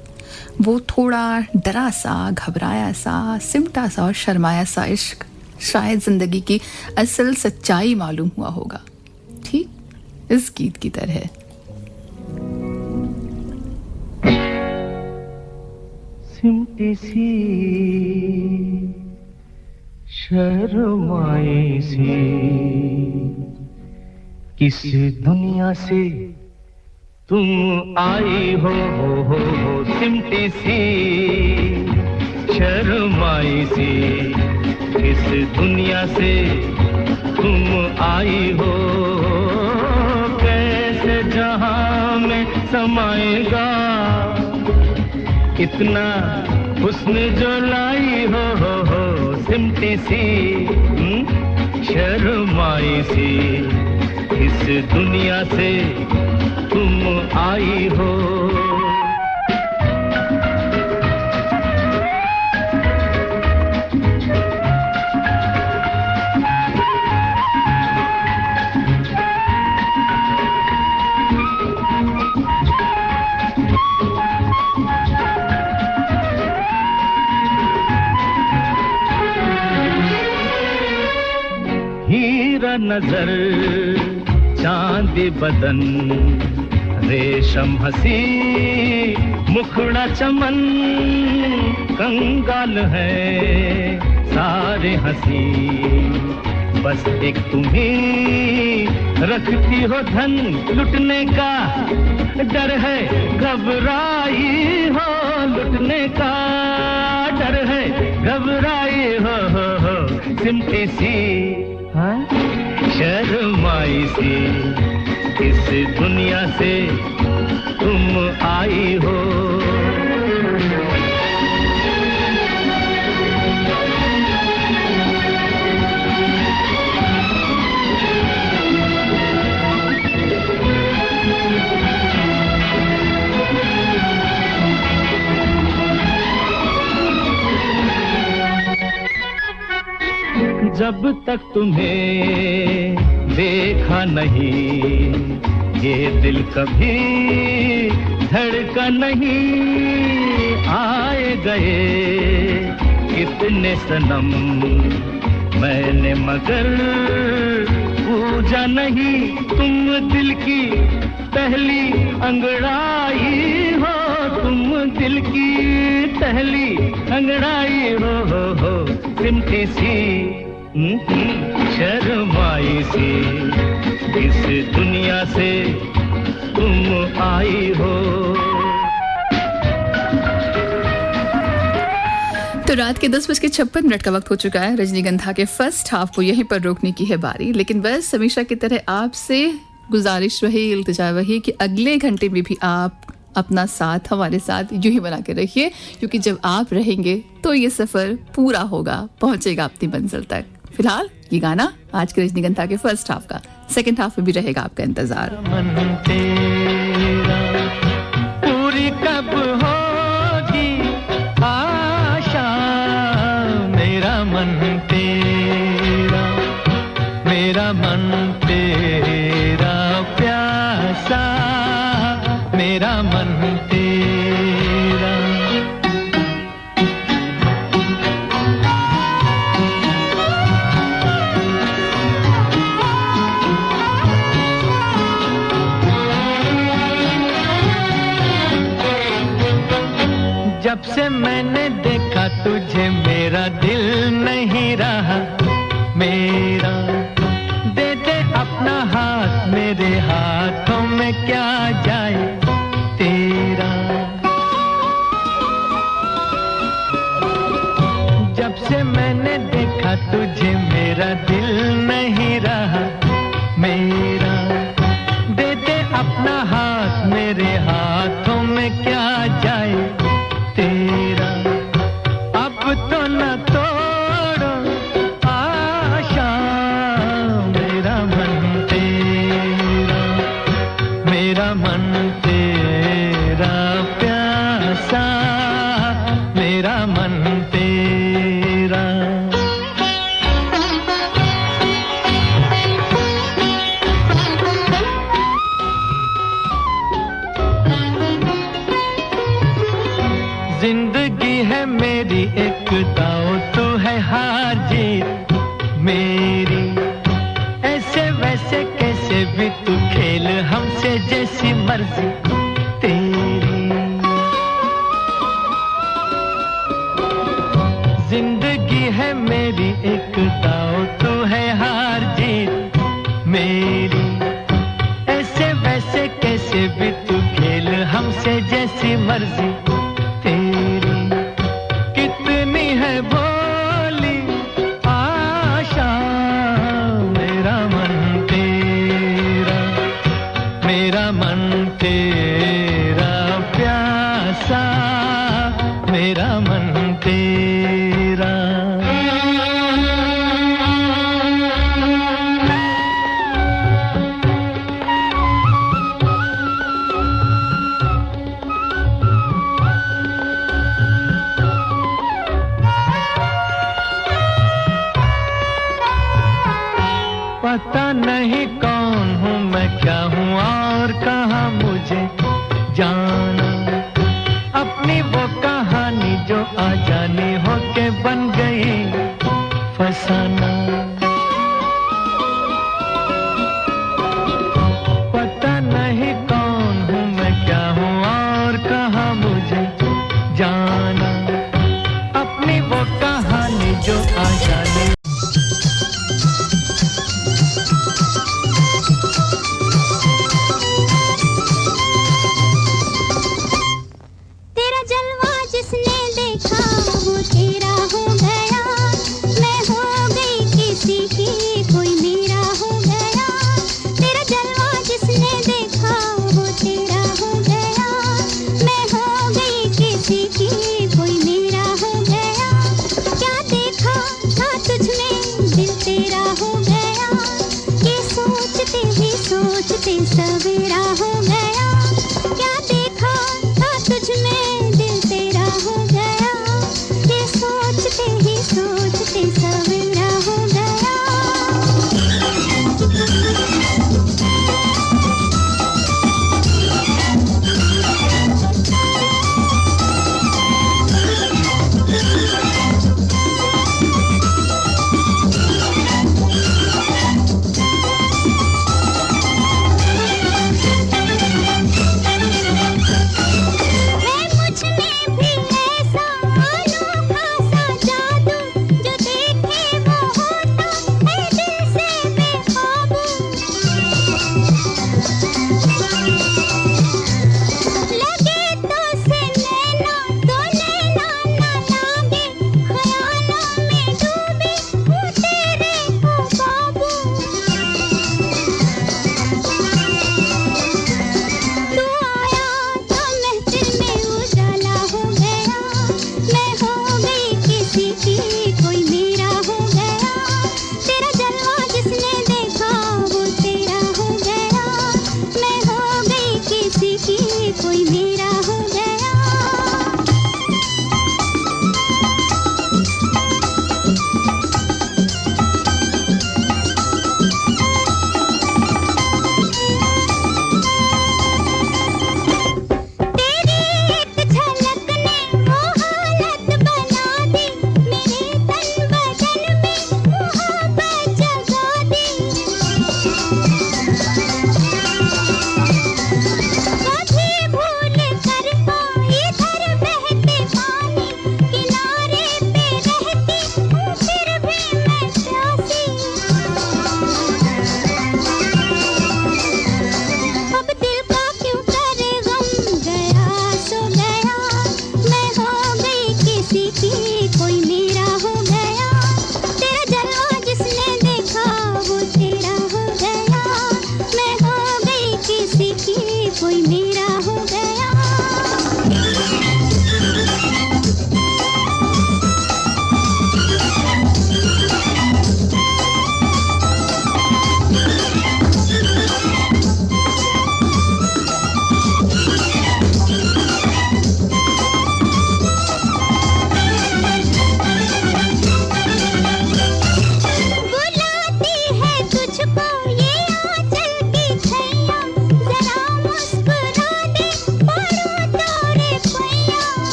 वो थोड़ा डरा सा, घबराया सा, सिमटा सा और शर्माया सा इश्क शायद जिंदगी की असल सच्चाई मालूम हुआ होगा, ठीक इस गीत की तरह। सिमटी सी शर्माई सी किस दुनिया से तुम आई हो सिमटी सी शर्माई सी किस दुनिया से तुम आई हो, कैसे जहां में समाएगा इतना हुस्न जो लाई हो सिमटी सी शर्माई सी इस दुनिया से तुम आई हो। नजर चांद बदन रेशम हंसी मुखड़ा चमन कंगाल है सारे हंसी, बस एक तुम्ही रखती हो धन लुटने का डर है, घबराई हो लुटने का डर है, घबराई हो सिमटी सी शर्माई सी इस दुनिया से तुम आई हो। जब तक तुम्हें देखा नहीं ये दिल कभी धड़का नहीं, आए गए कितने सनम मैंने मगर पूजा नहीं, तुम दिल की पहली अंगड़ाई हो, तुम दिल की पहली अंगड़ाई हो सिमटी सी शर्माई सी इस दुनिया से तुम आई हो। तो रात के 10:56 का वक्त हो चुका है। रजनीगंधा के फर्स्ट हाफ को यहीं पर रोकने की है बारी, लेकिन बस हमेशा की तरह आपसे गुजारिश वही, इल्तिजा वही कि अगले घंटे में भी आप अपना साथ हमारे साथ यूं ही बना के रखिए, क्योंकि जब आप रहेंगे तो ये सफर पूरा होगा, पहुंचेगा अपनी मंजिल तक। फिलहाल ये गाना आज के रजनीगंधा के फर्स्ट हाफ का, सेकंड हाफ में भी रहेगा आपका इंतजार। पूरी कब होगी आशा, मेरा मन तेरा, मेरा मन तेरा प्यासा, मेरा मन तेरा। जब से मैंने देखा तुझे मेरा दिल नहीं रहा मेरा, दे दे अपना हाथ मेरे हाथों में में क्या जाए तेरा। जब से मैंने देखा तुझे मेरा दिल नहीं रहा मेरा। दे दे अपना हाथ मेरे हाथों में क्या जाए तेरा। अब तो न तोड़ो आशा मेरा मन तेरा। मेरा मन तेरा प्यासा मेरा मन तेरा। जिंदगी है मेरी एक दाव तू है हार जीत मेरी। ऐसे वैसे कैसे भी तू खेल हमसे जैसी मर्जी तेरी। जिंदगी है मेरी एक दाव तू है हार जीत मेरी। ऐसे वैसे कैसे भी तू खेल हमसे जैसी मर्जी तेरी। कितनी है भोली आशा मेरा मन तेरा। मेरा मन तेरा प्यासा मेरा मन तेरा।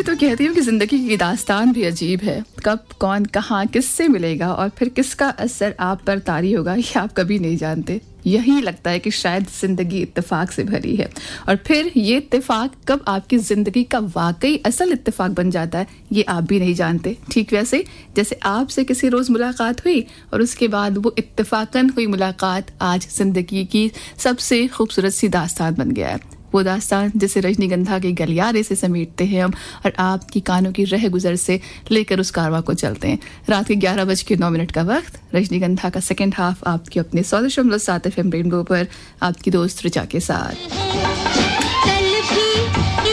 तो कहती हूँ कि ज़िंदगी की दास्तान भी अजीब है। कब कौन कहाँ किससे मिलेगा और फिर किसका असर आप पर तारी होगा, ये आप कभी नहीं जानते। यही लगता है कि शायद ज़िंदगी इत्तेफाक से भरी है और फिर ये इत्तेफाक कब आपकी ज़िंदगी का वाकई असल इत्तेफाक बन जाता है, ये आप भी नहीं जानते। ठीक वैसे जैसे आपसे किसी रोज़ मुलाकात हुई और उसके बाद वो इत्तेफाकन हुई मुलाकात आज ज़िंदगी की सबसे खूबसूरत सी दास्तान बन गया है। वो दास्तान जिसे रजनीगंधा के गलियारे से समेटते हैं हम और आपकी कानों की रह गुजर से लेकर उस कारवां को चलते हैं। रात के 11:09 का वक्त, रजनीगंधा का सेकंड हाफ आपकी अपने 100.7 FM रेनबो पर आपकी दोस्त ऋचा के साथ। कल भी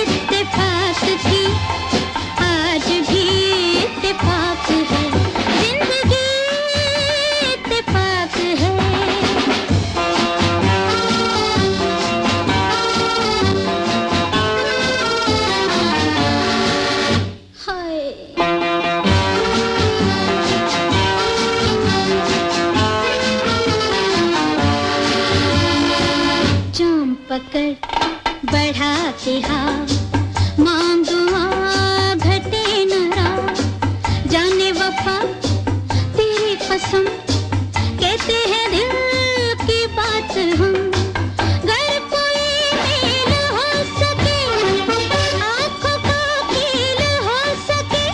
इत्तेफाक थी, आज भी इत्तेफाक है, जिंदगी इत्तेफाक है। पकड़ बढ़ाते हाँ मांगुआ घटे न रात, जाने वफा तेरी कसम कहते हैं दिल की बात हम। घर कोई मेल हो सके, आँखों का खेल हो सके,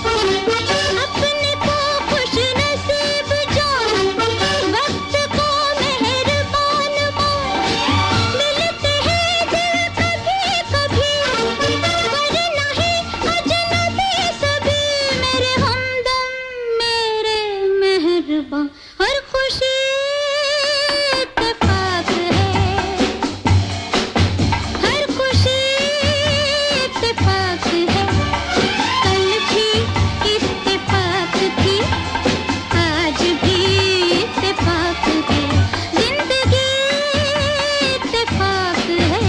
अपने को खुश नसीब जान, वक्त को मेहरबान मान। मिलते हैं दिल कभी कभी, वरना ही अजनबी सभी। मेरे हमदम मेरे मेहरबान, हर खुशी इत्तेफाक है, हर खुशी इत्तेफाक है। कल भी इत्तेफाक थी, आज भी इत्तेफाक है, जिंदगी इत्तेफाक है।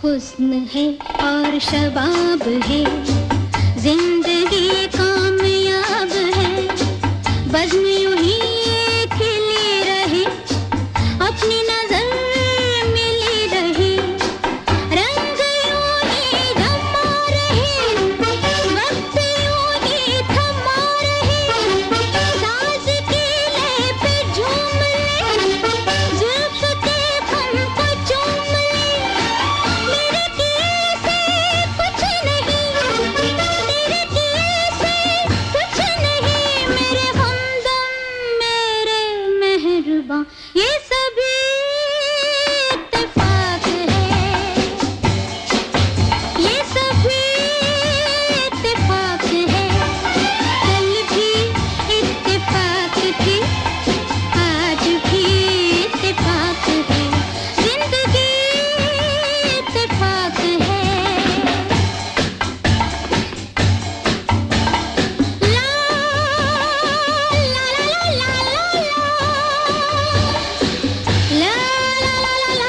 हुस्न है और शबाब है, जिंदगी कामयाब है, बज़्म यूं ही खिली रही, अपनी नजर मिली रही, रंग यूं ही जमा रहे, वक्त यूं ही थमा रहे, साज की लय पे झूम ले, जुल्फ के खम को चूम ले। मेरे किए से कुछ नहीं, तेरे किए से कुछ नहीं, मेरे हमदम मेरे मेहरबान, ये सभी इत्तेफाक है, ये सभी इत्तेफाक है। कल भी इत्तेफाक थी, आज भी इत्तेफाक है, जिंदगी इत्तेफाक है। ला ला ला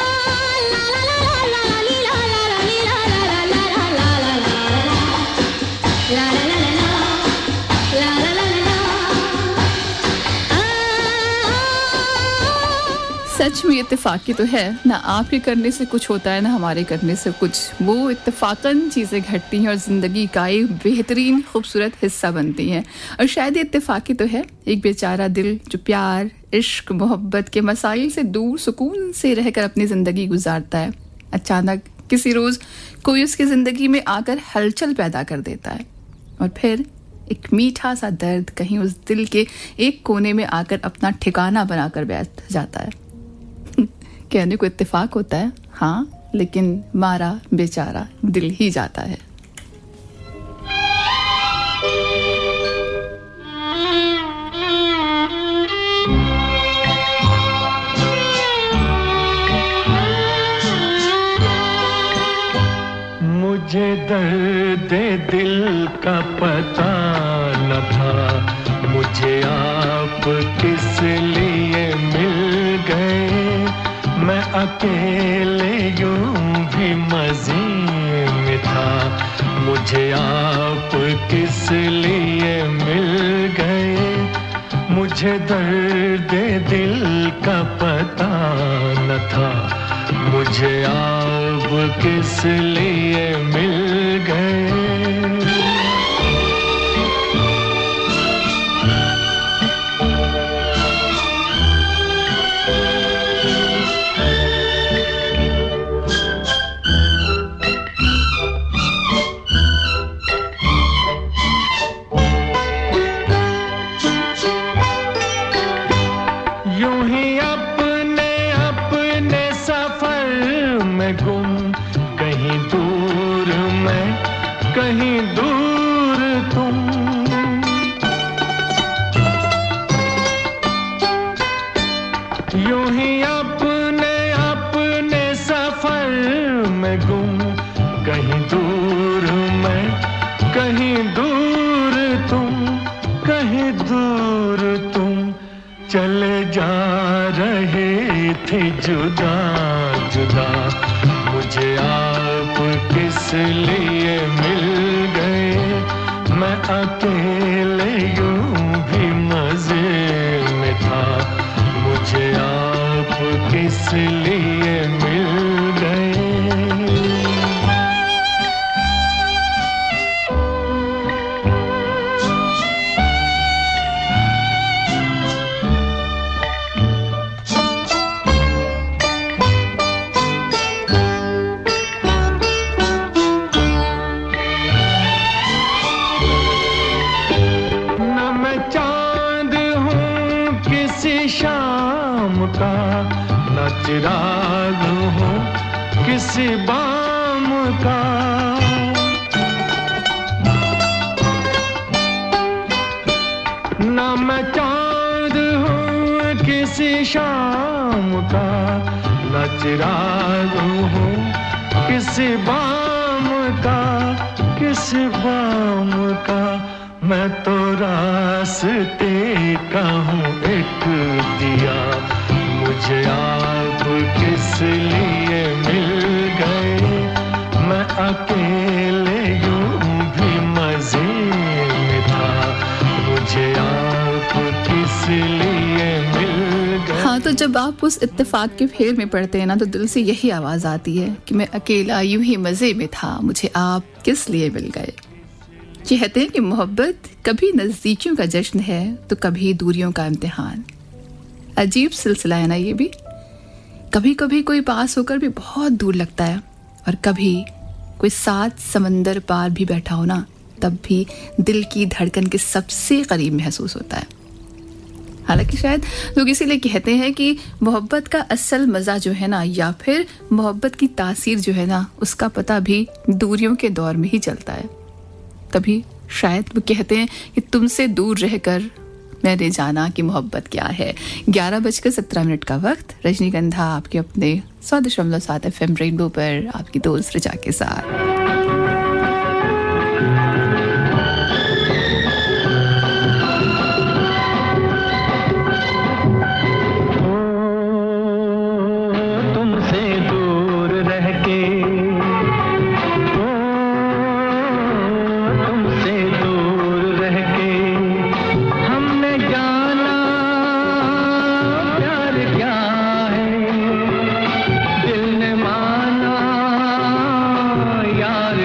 सच में इत्तेफाकी तो है ना, आपके करने से कुछ होता है ना हमारे करने से कुछ। वो इत्तेफाकन चीज़ें घटती हैं और ज़िंदगी का एक बेहतरीन खूबसूरत हिस्सा बनती हैं। और शायद ये इत्तेफाकी तो है, एक बेचारा दिल जो प्यार इश्क मोहब्बत के मसाइल से दूर सुकून से रहकर अपनी ज़िंदगी गुजारता है, अचानक किसी रोज़ कोई उसकी ज़िंदगी में आकर हलचल पैदा कर देता है और फिर एक मीठा सा दर्द कहीं उस दिल के एक कोने में आकर अपना ठिकाना बनाकर बैठ जाता है। कहने को इत्तेफाक होता है हाँ, लेकिन मारा बेचारा दिल ही जाता है। मुझे दर्द दिल का पता अकेले यूं भी मजे में था मुझे आप किस लिए मिल गए मुझे दर्द दिल का पता न था मुझे आप किस लिए मिल गए जुदा जुदा मुझे आप किस लिए मिल गए मैं अकेले यूं भी मजे में था मुझे आप किस लिए मिल गए चिराग हूँ किसी बाम का ना मैं चांद हूँ किसी शाम का ना चिराग हूँ किसी बाम का मैं तो रास्ते का हूँ एक दिया मुझे आप किस लिए मिल गए मैं अकेले यूं भी मजे में था मुझे आप किस लिए मिल गए हाँ तो जब आप उस इत्तेफाक के फेर में पड़ते हैं ना तो दिल से यही आवाज आती है कि मैं अकेला यूं ही मजे में था मुझे आप किस लिए मिल गए कहते हैं कि मोहब्बत कभी नजदीकियों का जश्न है तो कभी दूरियों का इम्तिहान अजीब सिलसिला है ना ये भी कभी कभी कोई पास होकर भी बहुत दूर लगता है और कभी कोई 7 समंदर पार भी बैठा हो ना तब भी दिल की धड़कन के सबसे करीब महसूस होता है हालांकि शायद लोग इसीलिए कहते हैं कि मोहब्बत का असल मज़ा जो है ना या फिर मोहब्बत की तासीर जो है ना उसका पता भी दूरियों के दौर में ही चलता है तभी शायद वो कहते हैं कि तुमसे दूर रहकर मैंने जाना कि मोहब्बत क्या है 11:17 का वक्त रजनीगंधा आपके अपने 100.7 FM रेनबो पर आपकी दोस्त रिचा के साथ यार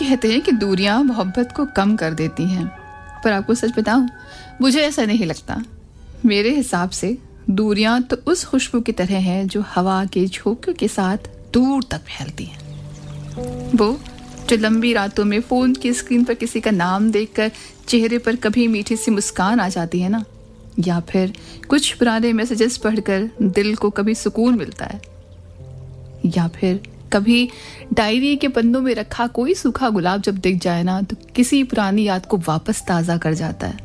कहते हैं कि दूरियां मोहब्बत को कम कर देती हैं, पर आपको सच बताऊं, मुझे ऐसा नहीं लगता। मेरे हिसाब से दूरियां तो उस खुशबू की तरह हैं जो हवा के झोंके के साथ दूर तक फैलती हैं। वो जो लंबी रातों में फोन की स्क्रीन पर किसी का नाम देखकर चेहरे पर कभी मीठी सी मुस्कान आ जाती है ना, या फिर कुछ पुराने मैसेजेस पढ़कर दिल को कभी सुकून मिलता है, या फिर कभी डायरी के पन्नों में रखा कोई सूखा गुलाब जब दिख जाए ना तो किसी पुरानी याद को वापस ताज़ा कर जाता है,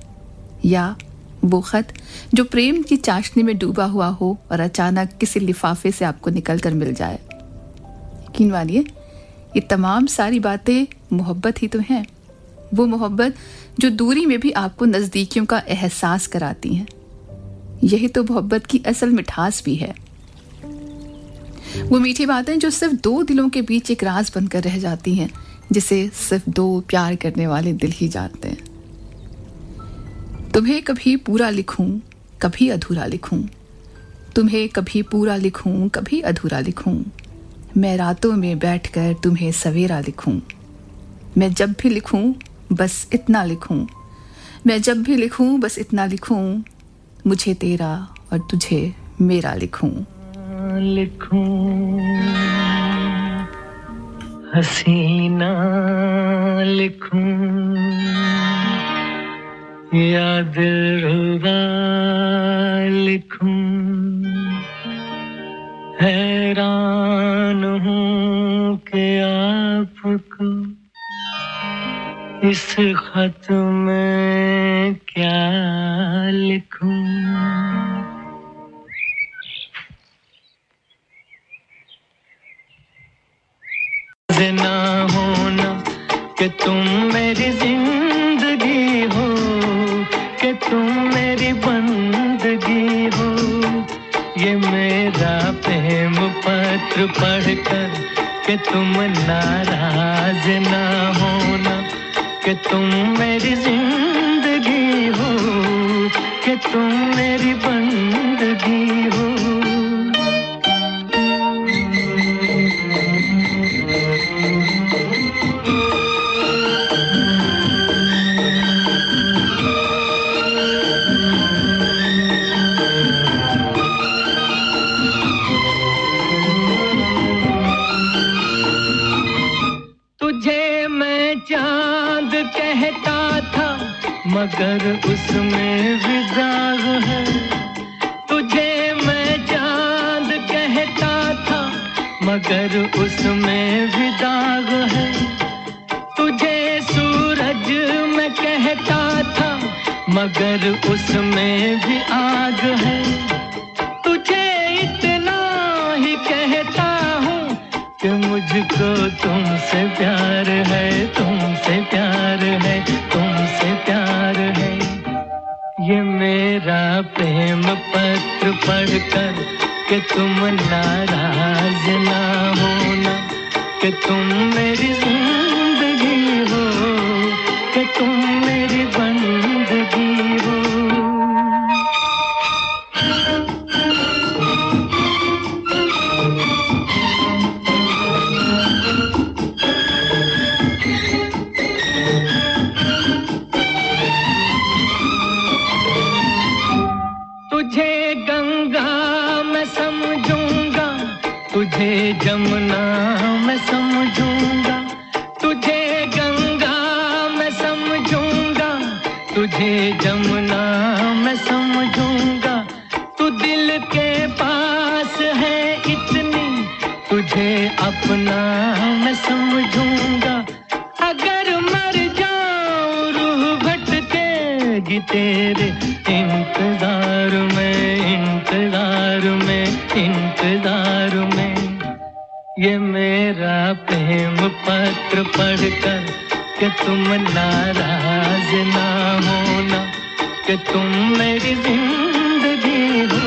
या वो खत जो प्रेम की चाशनी में डूबा हुआ हो और अचानक किसी लिफाफे से आपको निकल कर मिल जाए। यकीन मानिए, ये तमाम सारी बातें मोहब्बत ही तो हैं। वो मोहब्बत जो दूरी में भी आपको नज़दीकियों का एहसास कराती हैं। यही तो मोहब्बत की असल मिठास भी है। वो मीठी बातें जो सिर्फ दो दिलों के बीच एक राज बनकर रह जाती हैं, जिसे सिर्फ दो प्यार करने वाले दिल ही जानते हैं। तुम्हें कभी पूरा लिखूं, कभी अधूरा लिखूं, तुम्हें कभी पूरा लिखूं, कभी अधूरा लिखूं, मैं रातों में बैठकर तुम्हें सवेरा लिखूं, मैं जब भी लिखूं बस इतना लिखूं, मैं जब भी लिखूं बस इतना लिखूं, मुझे तेरा और तुझे मेरा लिखूं। लिखूं हसीना लिखूं या दिलरुबा लिखूं, हैरान हूँ कि आपको इस खत में क्या लिखूं। ना होना कि तुम मेरी जिंदगी हो, कि तुम मेरी बंदगी हो, ये मेरा प्रेम पत्र पढ़कर कि तुम नाराज ना होना, कि तुम मेरी जिंदगी हो, कि तुम मेरी बंदगी हो। मगर उसमें भी दाग है, तुझे मैं चांद कहता था मगर उसमें भी दाग है, तुझे सूरज मैं कहता था मगर उसमें भी आग है, तुझे इतना ही कहता हूँ कि मुझको तुमसे प्यार है, तुमसे प्यार है, तुमसे प्यार है। ये मेरा प्रेम पत्र पढ़कर कि तुम नाराज ना होना, कि तुम मेरी जिंदगी हो, कि तुम मेरी बंदगी हो। तुझे जमुना मैं समझूंगा, तुझे गंगा मैं समझूंगा, तुझे जमुना मैं समझूंगा, तू दिल के पास है इतनी, तुझे अपना मैं समझूंगा। अगर मर जाऊं रूह भटकेगी तेरे इंतजार में, इंतजार में, इंतजार में। ये मेरा प्रेम पत्र पढ़कर कि तुम नाराज ना होना, कि तुम मेरी जिंदगी हो,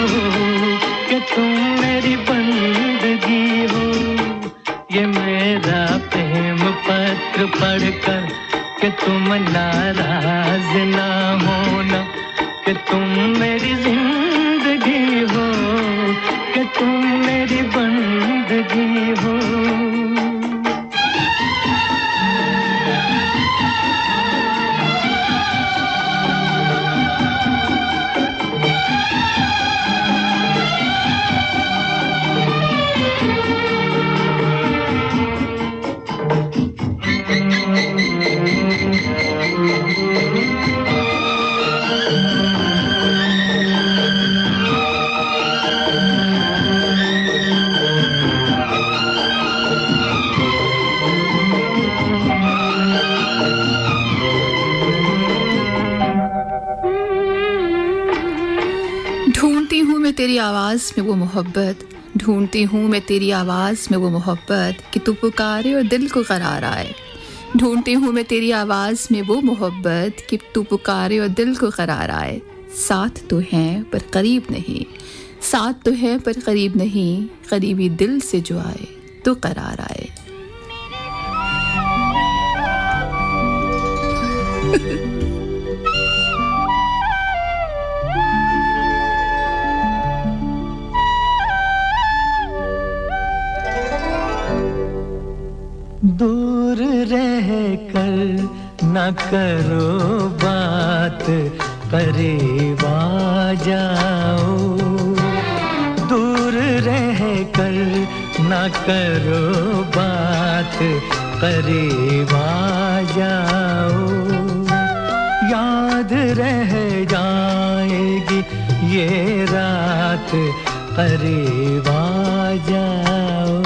कि तुम मेरी बंदगी हो। ये मेरा प्रेम पत्र पढ़कर कि तुम नाराज ना होना, कि तुम मेरी जिंदगी हो, कि तुम मेरी बंदगी हो। ढूंढती हूँ मैं तेरी आवाज़ में वो मोहब्बत, ढूंढती हूँ मैं तेरी आवाज़ में वो मोहब्बत कि तू पुकारे और दिल को करार आए। ढूंढती हूँ मैं तेरी आवाज़ में वो मोहब्बत कि तू पुकारे और दिल को करार आए। साथ तो हैं पर करीब नहीं, साथ तो है पर करीब नहीं, करीबी दिल से जो आए तो करार आए। दूर रह कर न करो बात, करीब आ जाओ। दूर रह कर न करो बात, करीब आ जाओ। याद रह जाएगी ये रात, करीब आ जाओ।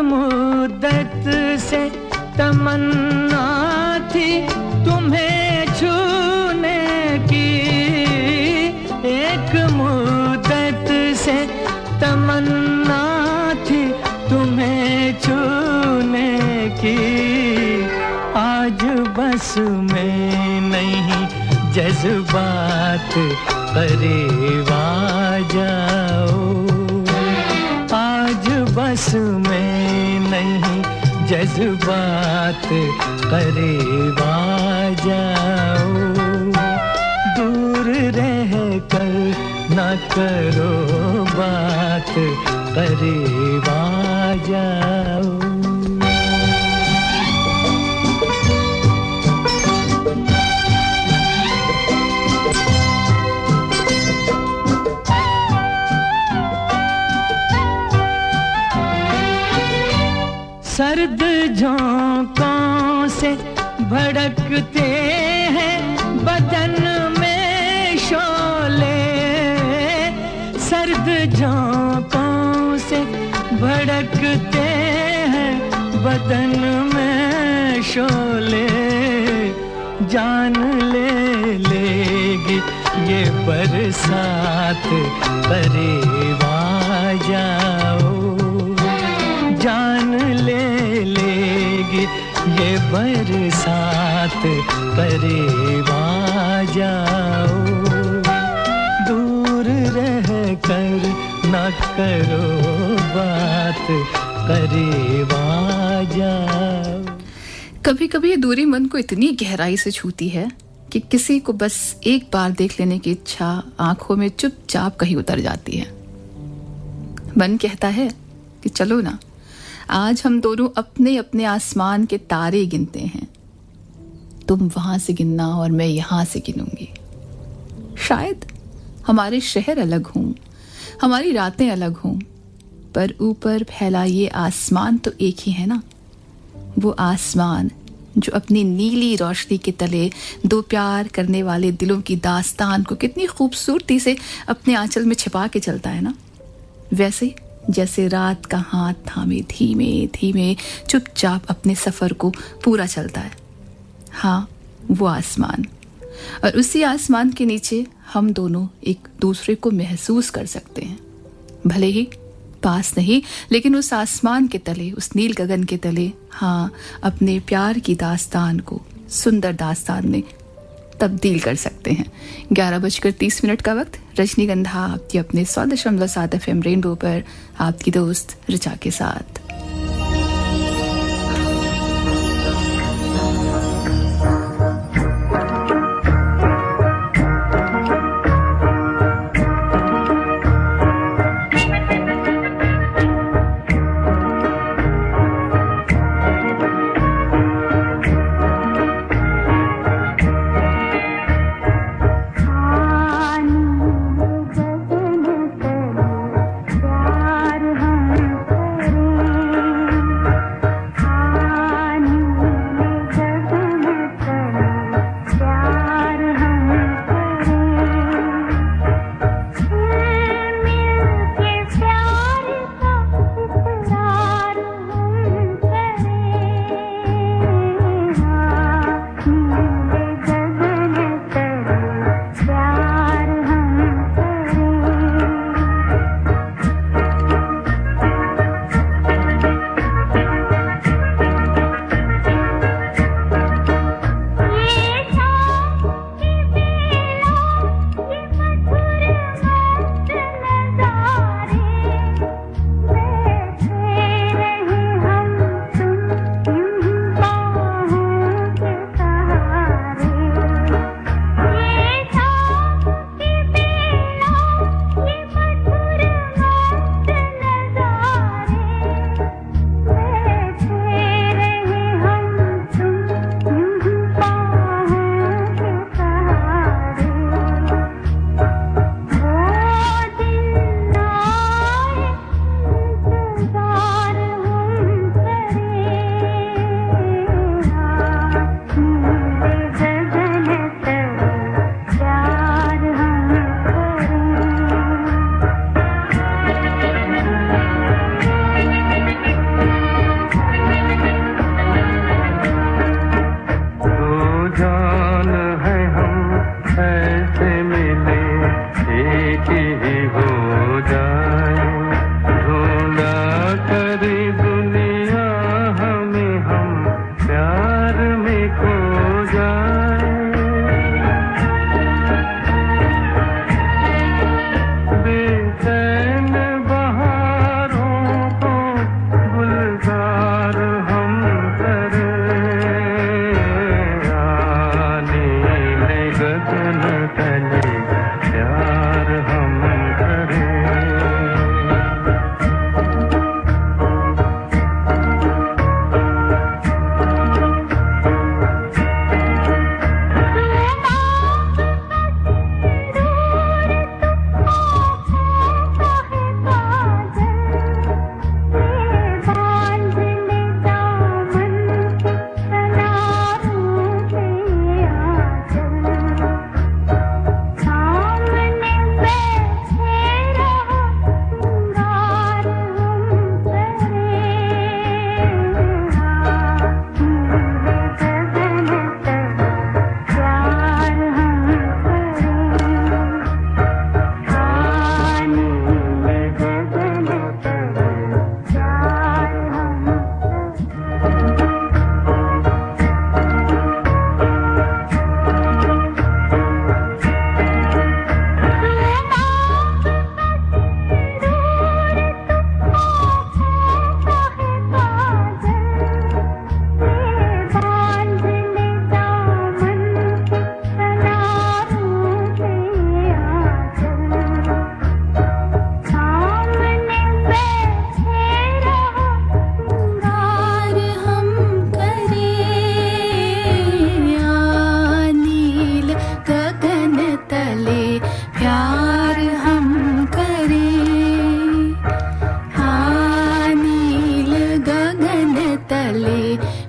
मुद्दत से तमन्ना थी तुम्हें छूने की, एक मुद्दत से तमन्ना थी तुम्हें छूने की। आज बस में नहीं जज्बात, करीब आ जाओ। आज बस में नहीं जज्बात, करीब आ जाओ। दूर रह कर न करो बात, करीब आ जाओ। सर्द झोंकों से भड़कते हैं बदन में शोले, सर्द झोंकों से भड़कते हैं बदन में शोले। जान ले लेगी ये बरसात, करीब आ जाओ। जान ले लेगी ये बरसात, करीब आ जाओ। दूर रह कर न करो बात, करीब आ जाओ। कभी कभी ये दूरी मन को इतनी गहराई से छूती है कि किसी को बस एक बार देख लेने की इच्छा आंखों में चुपचाप कहीं उतर जाती है। मन कहता है कि चलो ना, आज हम दोनों अपने अपने आसमान के तारे गिनते हैं। तुम वहां से गिनना और मैं यहां से गिनूंगी। शायद हमारे शहर अलग हों, हमारी रातें अलग हों, पर ऊपर फैला ये आसमान तो एक ही है ना। वो आसमान जो अपनी नीली रोशनी के तले दो प्यार करने वाले दिलों की दास्तान को कितनी खूबसूरती से अपने आंचल में छिपा के चलता है ना। वैसे जैसे रात का हाथ थामे धीमे धीमे चुपचाप अपने सफ़र को पूरा चलता है। हाँ, वो आसमान, और उसी आसमान के नीचे हम दोनों एक दूसरे को महसूस कर सकते हैं। भले ही पास नहीं, लेकिन उस आसमान के तले, उस नील गगन के तले, हाँ, अपने प्यार की दास्तान को सुंदर दास्तान में तब्दील कर सकते हैं। 11:30 का वक्त। रजनीगंधा आपकी अपने 100.7 FM रेनबो पर आपकी दोस्त ऋचा के साथ। प्यार हम करें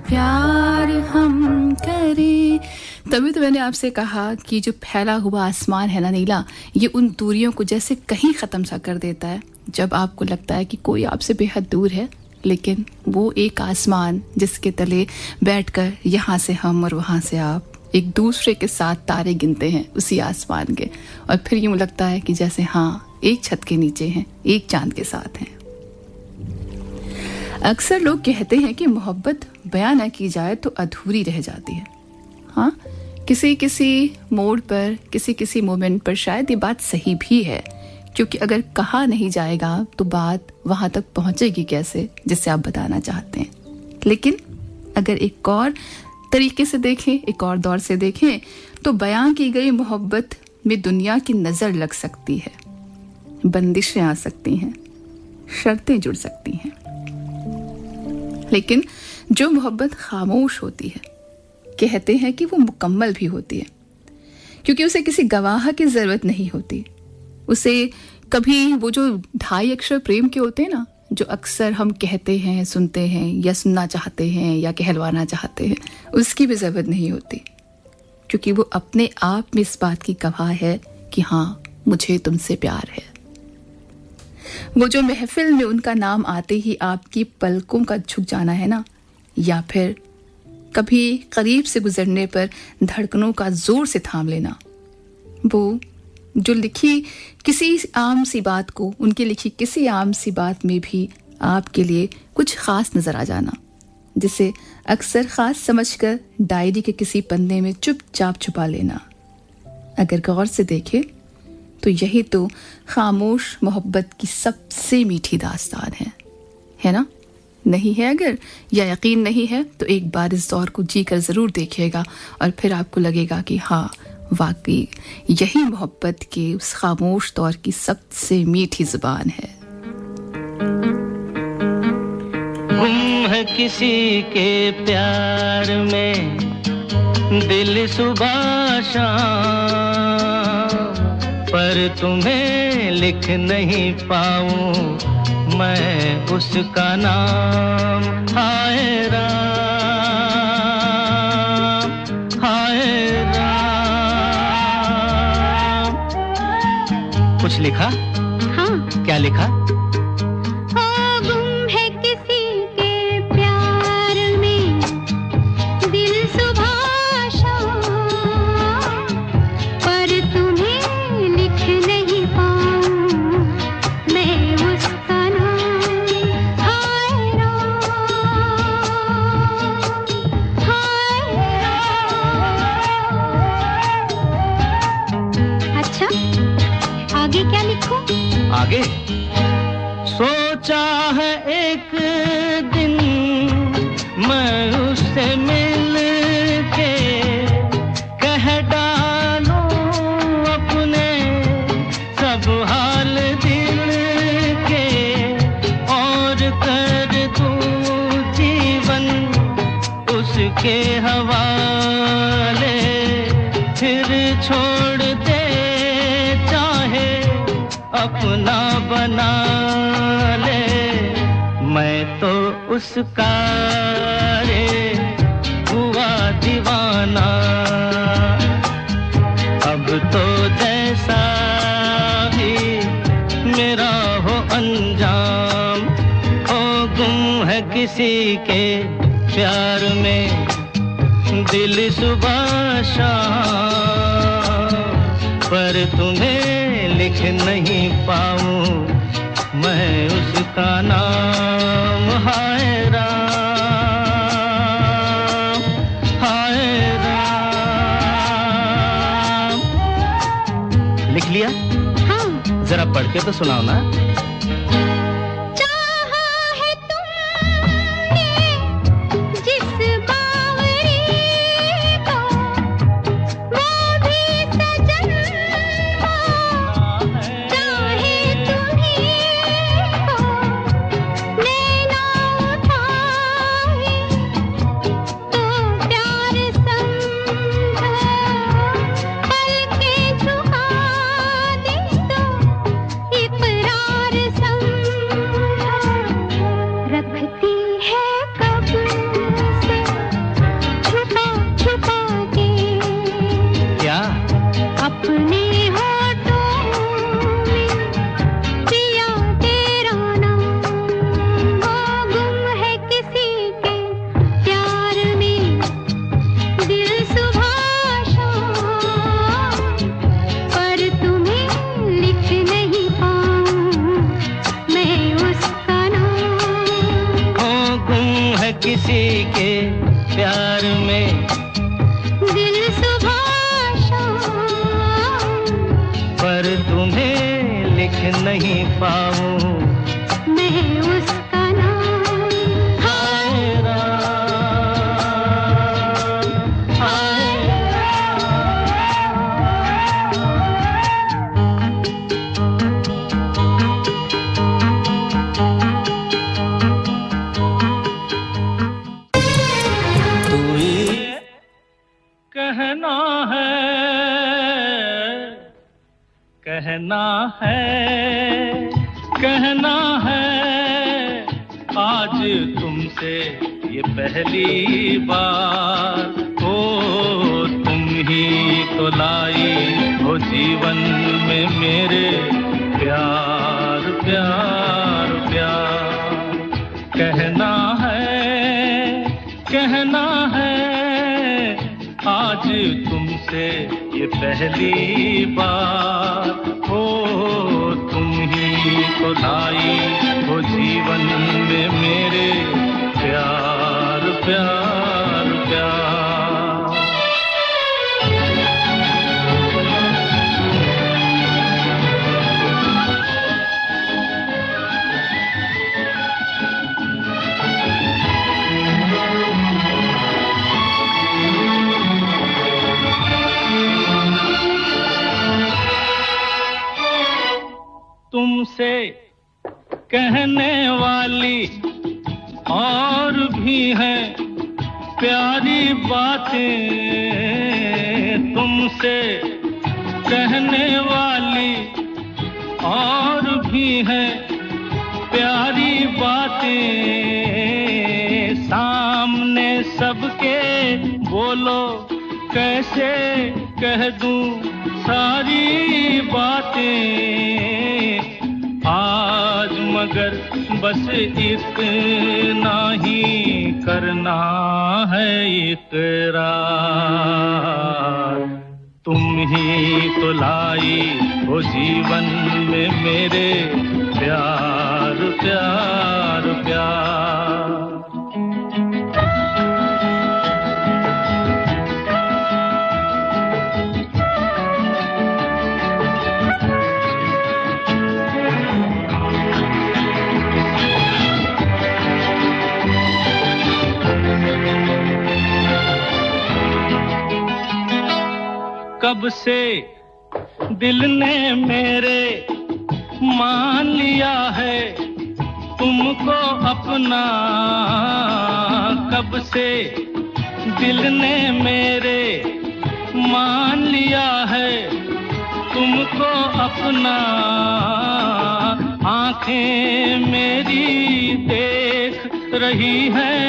प्यार हम करें। तभी तो मैंने आपसे कहा कि जो फैला हुआ आसमान है ना नीला, ये उन दूरियों को जैसे कहीं ख़त्म सा कर देता है जब आपको लगता है कि कोई आपसे बेहद दूर है, लेकिन वो एक आसमान जिसके तले बैठकर यहाँ से हम और वहाँ से आप एक दूसरे के साथ तारे गिनते हैं उसी आसमान के, और फिर यूँ लगता है कि जैसे हाँ एक छत के नीचे हैं, एक चांद के साथ हैं। अक्सर लोग कहते हैं कि मोहब्बत बयां न की जाए तो अधूरी रह जाती है। हाँ, किसी किसी मोड़ पर, किसी किसी मोमेंट पर शायद ये बात सही भी है, क्योंकि अगर कहा नहीं जाएगा तो बात वहां तक पहुंचेगी कैसे जिससे आप बताना चाहते हैं। लेकिन अगर एक और तरीके से देखें, एक और दौर से देखें, तो बयां की गई मोहब्बत में दुनिया की नज़र लग सकती है, बंदिशें आ सकती हैं, शर्तें जुड़ सकती हैं। लेकिन जो मोहब्बत खामोश होती है, कहते हैं कि वो मुकम्मल भी होती है, क्योंकि उसे किसी गवाह की ज़रूरत नहीं होती। उसे कभी वो जो 2.5 अक्षर प्रेम के होते हैं ना, जो अक्सर हम कहते हैं, सुनते हैं या सुनना चाहते हैं या कहलवाना चाहते हैं, उसकी भी ज़रूरत नहीं होती, क्योंकि वो अपने आप में इस बात की गवाह है कि हाँ मुझे तुमसे प्यार है। वो जो महफिल में उनका नाम आते ही आपकी पलकों का झुक जाना है ना, या फिर कभी करीब से गुजरने पर धड़कनों का जोर से थाम लेना, वो जो लिखी किसी आम सी बात को, उनकी लिखी किसी आम सी बात में भी आपके लिए कुछ खास नजर आ जाना, जिसे अक्सर खास समझकर डायरी के किसी पन्ने में चुपचाप छुपा लेना। अगर गौर से देखें तो यही तो खामोश मोहब्बत की सबसे मीठी दास्तान है ना? नहीं है अगर, या यकीन नहीं है, तो एक बार इस दौर को जी कर ज़रूर देखिएगा और फिर आपको लगेगा कि हाँ वाकई यही मोहब्बत के उस खामोश दौर की सबसे मीठी ज़ुबान है। गुम है किसी के प्यार में दिल सुबह शाम, पर तुम्हें लिख नहीं पाऊं मैं उसका नाम। हाय राम, हाय राम। कुछ लिखा? हाँ। क्या लिखा? गुम है किसी के प्यार में दिल सुबह शाम, पर तुम्हें लिख नहीं पाऊं मैं उसका नाम। हाय राम, हाय राम। अच्छा, आगे क्या लिखूं? आगे सोचा है एक दिन मैं उससे मिल के कह डालूं अपने सब हाल दिल के, और कर दूं जीवन उसके हवाले, फिर छोड़ दे चाहे अपना बना ले। मैं तो उसका रे हुआ दीवाना, अब तो जैसा भी मेरा हो अंजाम। ओ गुम है किसी के प्यार में दिल सुबह शाम, पर तुम्हें लिख नहीं पाऊं मैं उसका नाम। हाय राम, हाय राम। लिख लिया? हाँ। जरा पढ़ के तो सुनाओ ना। इकरार लिख नहीं पाऊं मैं उसका नाम। हाय राम, हाय तू ये कहना है, कहना है, कहना है आज तुमसे ये पहली बार। ओ तुम ही तो लाई हो जीवन में मेरे प्यार प्यार प्यार। कहना है, कहना है आज तुमसे ये पहली बार। हो तुम ही तो लाई हो जीवन में मेरे प्यार प्यार प्यार। तुमसे कहने वाली और भी हैं प्यारी बातें, तुमसे कहने वाली और भी हैं प्यारी बातें। सामने सबके बोलो कैसे कह दूं सारी बातें। आज मगर बस इतना ही करना है इकरार। तुम ही तो लाई हो जीवन में मेरे प्यार प्यार प्यार। कब से दिल ने मेरे मान लिया है तुमको अपना। कब से दिल ने मेरे मान लिया है तुमको अपना। आंखें मेरी देख रही हैं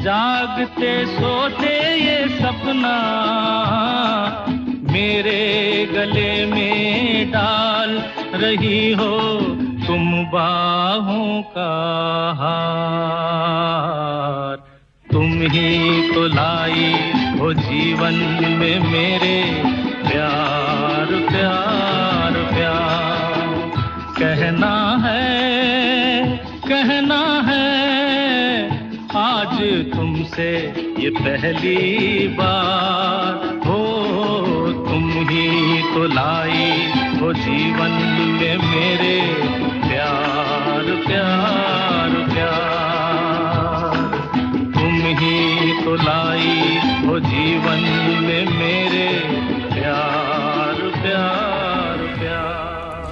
जागते सोते ये सपना। मेरे गले में डाल रही हो तुम बाहों का हार। तुम ही तो लाई हो जीवन में मेरे प्यार प्यार प्यार। कहना है, कहना है आज तुमसे ये पहली बार। हो तुम ही तो लाई हो जीवन में मेरे प्यार प्यार प्यार। तुम ही तो लाई हो जीवन में मेरे प्यार प्यार प्यार।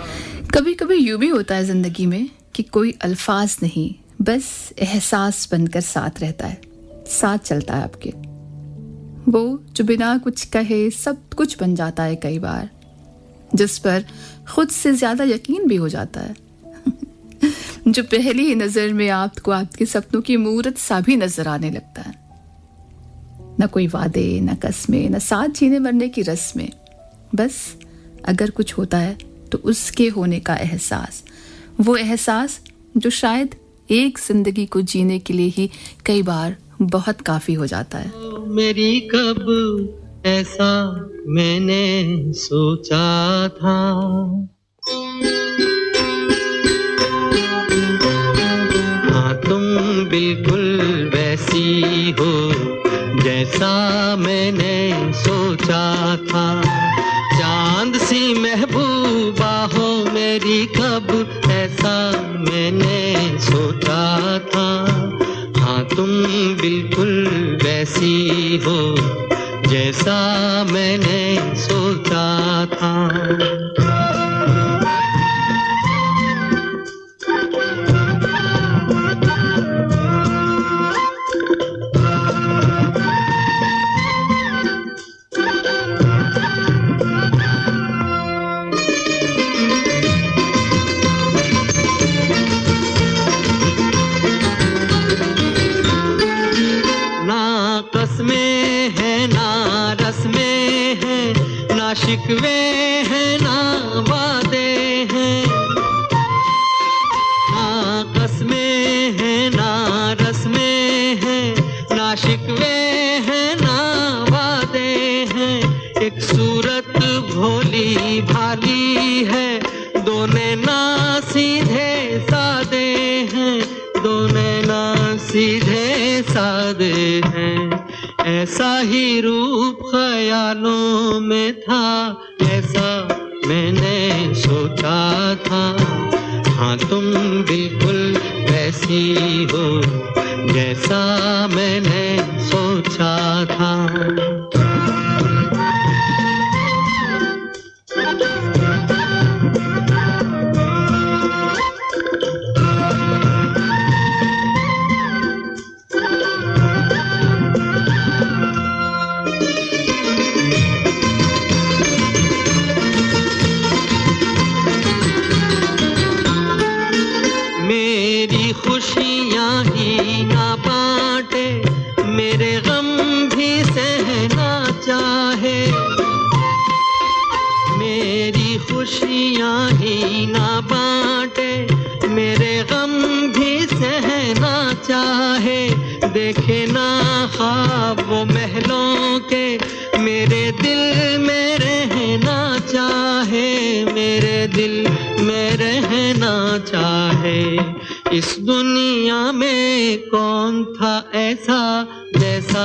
कभी कभी यूं भी होता है जिंदगी में कि कोई अल्फाज नहीं बस एहसास बनकर साथ रहता है, साथ चलता है आपके। वो जो बिना कुछ कहे सब कुछ बन जाता है कई बार, जिस पर खुद से ज्यादा यकीन भी हो जाता है। जो पहली ही नजर में आपको आपके सपनों की मूरत सा भी नजर आने लगता है। न कोई वादे, न कस्में, न साथ जीने मरने की रस्में, बस अगर कुछ होता है तो उसके होने का एहसास। वो एहसास जो शायद एक जिंदगी को जीने के लिए ही कई बार बहुत काफी हो जाता है। मेरी कब ऐसा मैंने सोचा था। हाँ तुम बिल्कुल वैसी हो जैसा मैंने सोचा था। चांद सी महबूबा हो मेरी कब ऐसा मैंने सोचा था हाँ तुम बिल्कुल वैसी हो जैसा मैंने सोचा था शिकवे हैं ना वादे हैं ना कसमें हैं ना रस्में हैं ना शिकवे हैं ना वादे हैं एक सूरत भोली भाली है दो नैना सीधे सादे हैं दो नैना सीधे सादे हैं ऐसा ही रूप ख्यालों में था ऐसा मैंने सोचा था हाँ तुम बिल्कुल वैसी हो जैसा मैंने सोचा था खुशियाँ ही ना बांटे मेरे गम भी सहना चाहे मेरी खुशियाँ ही ना बांटे मेरे गम भी सहना चाहे देखे ना ख्वाब वो महलों के मेरे दिल में रहना चाहे मेरे दिल में रहना चाहे इस दुनिया में कौन था ऐसा जैसा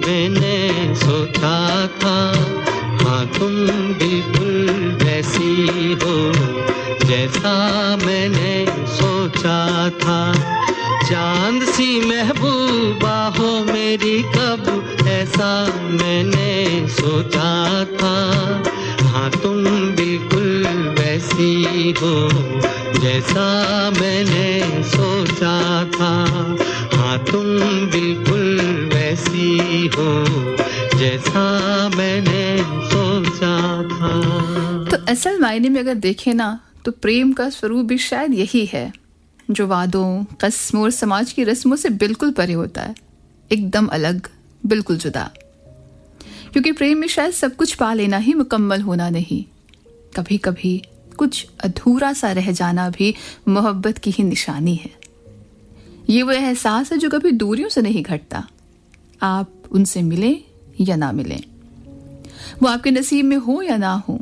मैंने सोचा था हाँ तुम बिल्कुल वैसी हो जैसा मैंने सोचा था चांद सी महबूबा हो मेरी कब ऐसा मैंने सोचा था हाँ तुम बिल्कुल वैसी हो जैसा मैंने सोचा था हाँ तुम बिल्कुल वैसी हो जैसा मैंने सोचा था तो असल मायने में अगर देखें ना तो प्रेम का स्वरूप भी शायद यही है जो वादों कस्मों और समाज की रस्मों से बिल्कुल परे होता है एकदम अलग बिल्कुल जुदा क्योंकि प्रेम में शायद सब कुछ पा लेना ही मुकम्मल होना नहीं कभी कभी कुछ अधूरा सा रह जाना भी मोहब्बत की ही निशानी है ये वो एहसास है जो कभी दूरियों से नहीं घटता आप उनसे मिलें या ना मिलें वो आपके नसीब में हो या ना हो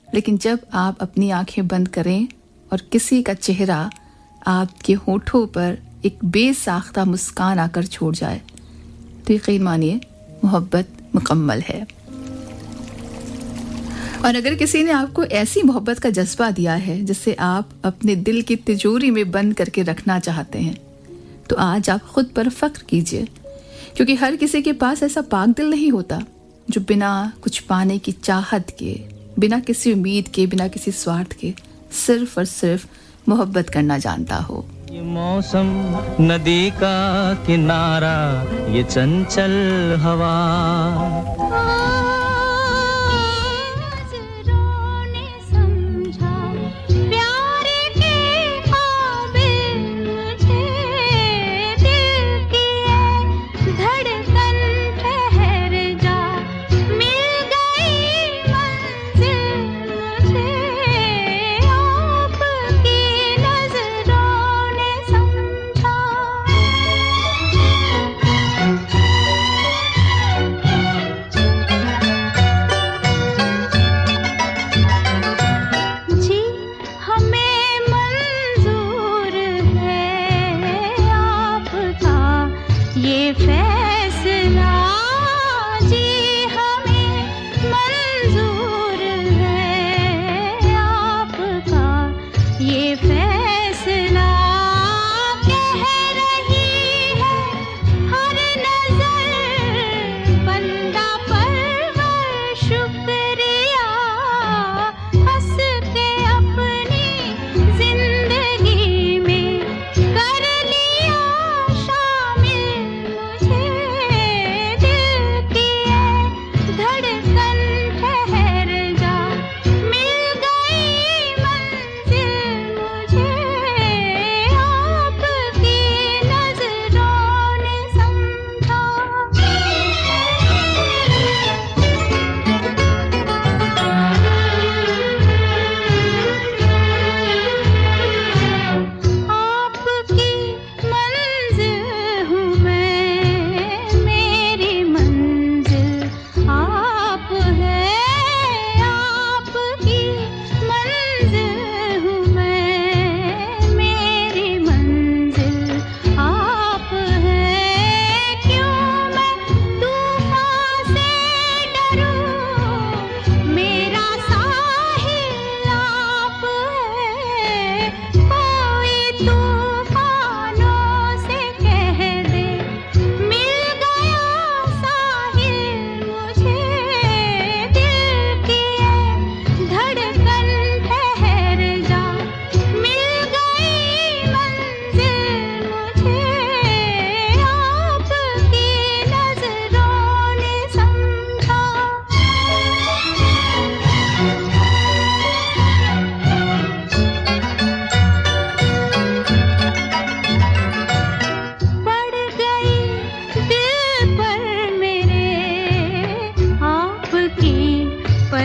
लेकिन जब आप अपनी आंखें बंद करें और किसी का चेहरा आपके होठों पर एक बेसाख्ता मुस्कान आकर छोड़ जाए तो यकीन मानिए मोहब्बत मुकम्मल है और अगर किसी ने आपको ऐसी मोहब्बत का जज्बा दिया है जिसे आप अपने दिल की तिजोरी में बंद करके रखना चाहते हैं तो आज आप खुद पर फख्र कीजिए क्योंकि हर किसी के पास ऐसा पाक दिल नहीं होता जो बिना कुछ पाने की चाहत के बिना किसी उम्मीद के बिना किसी स्वार्थ के सिर्फ और सिर्फ मोहब्बत करना जानता हो ये मौसम नदी का किनारा ये चंचल हवा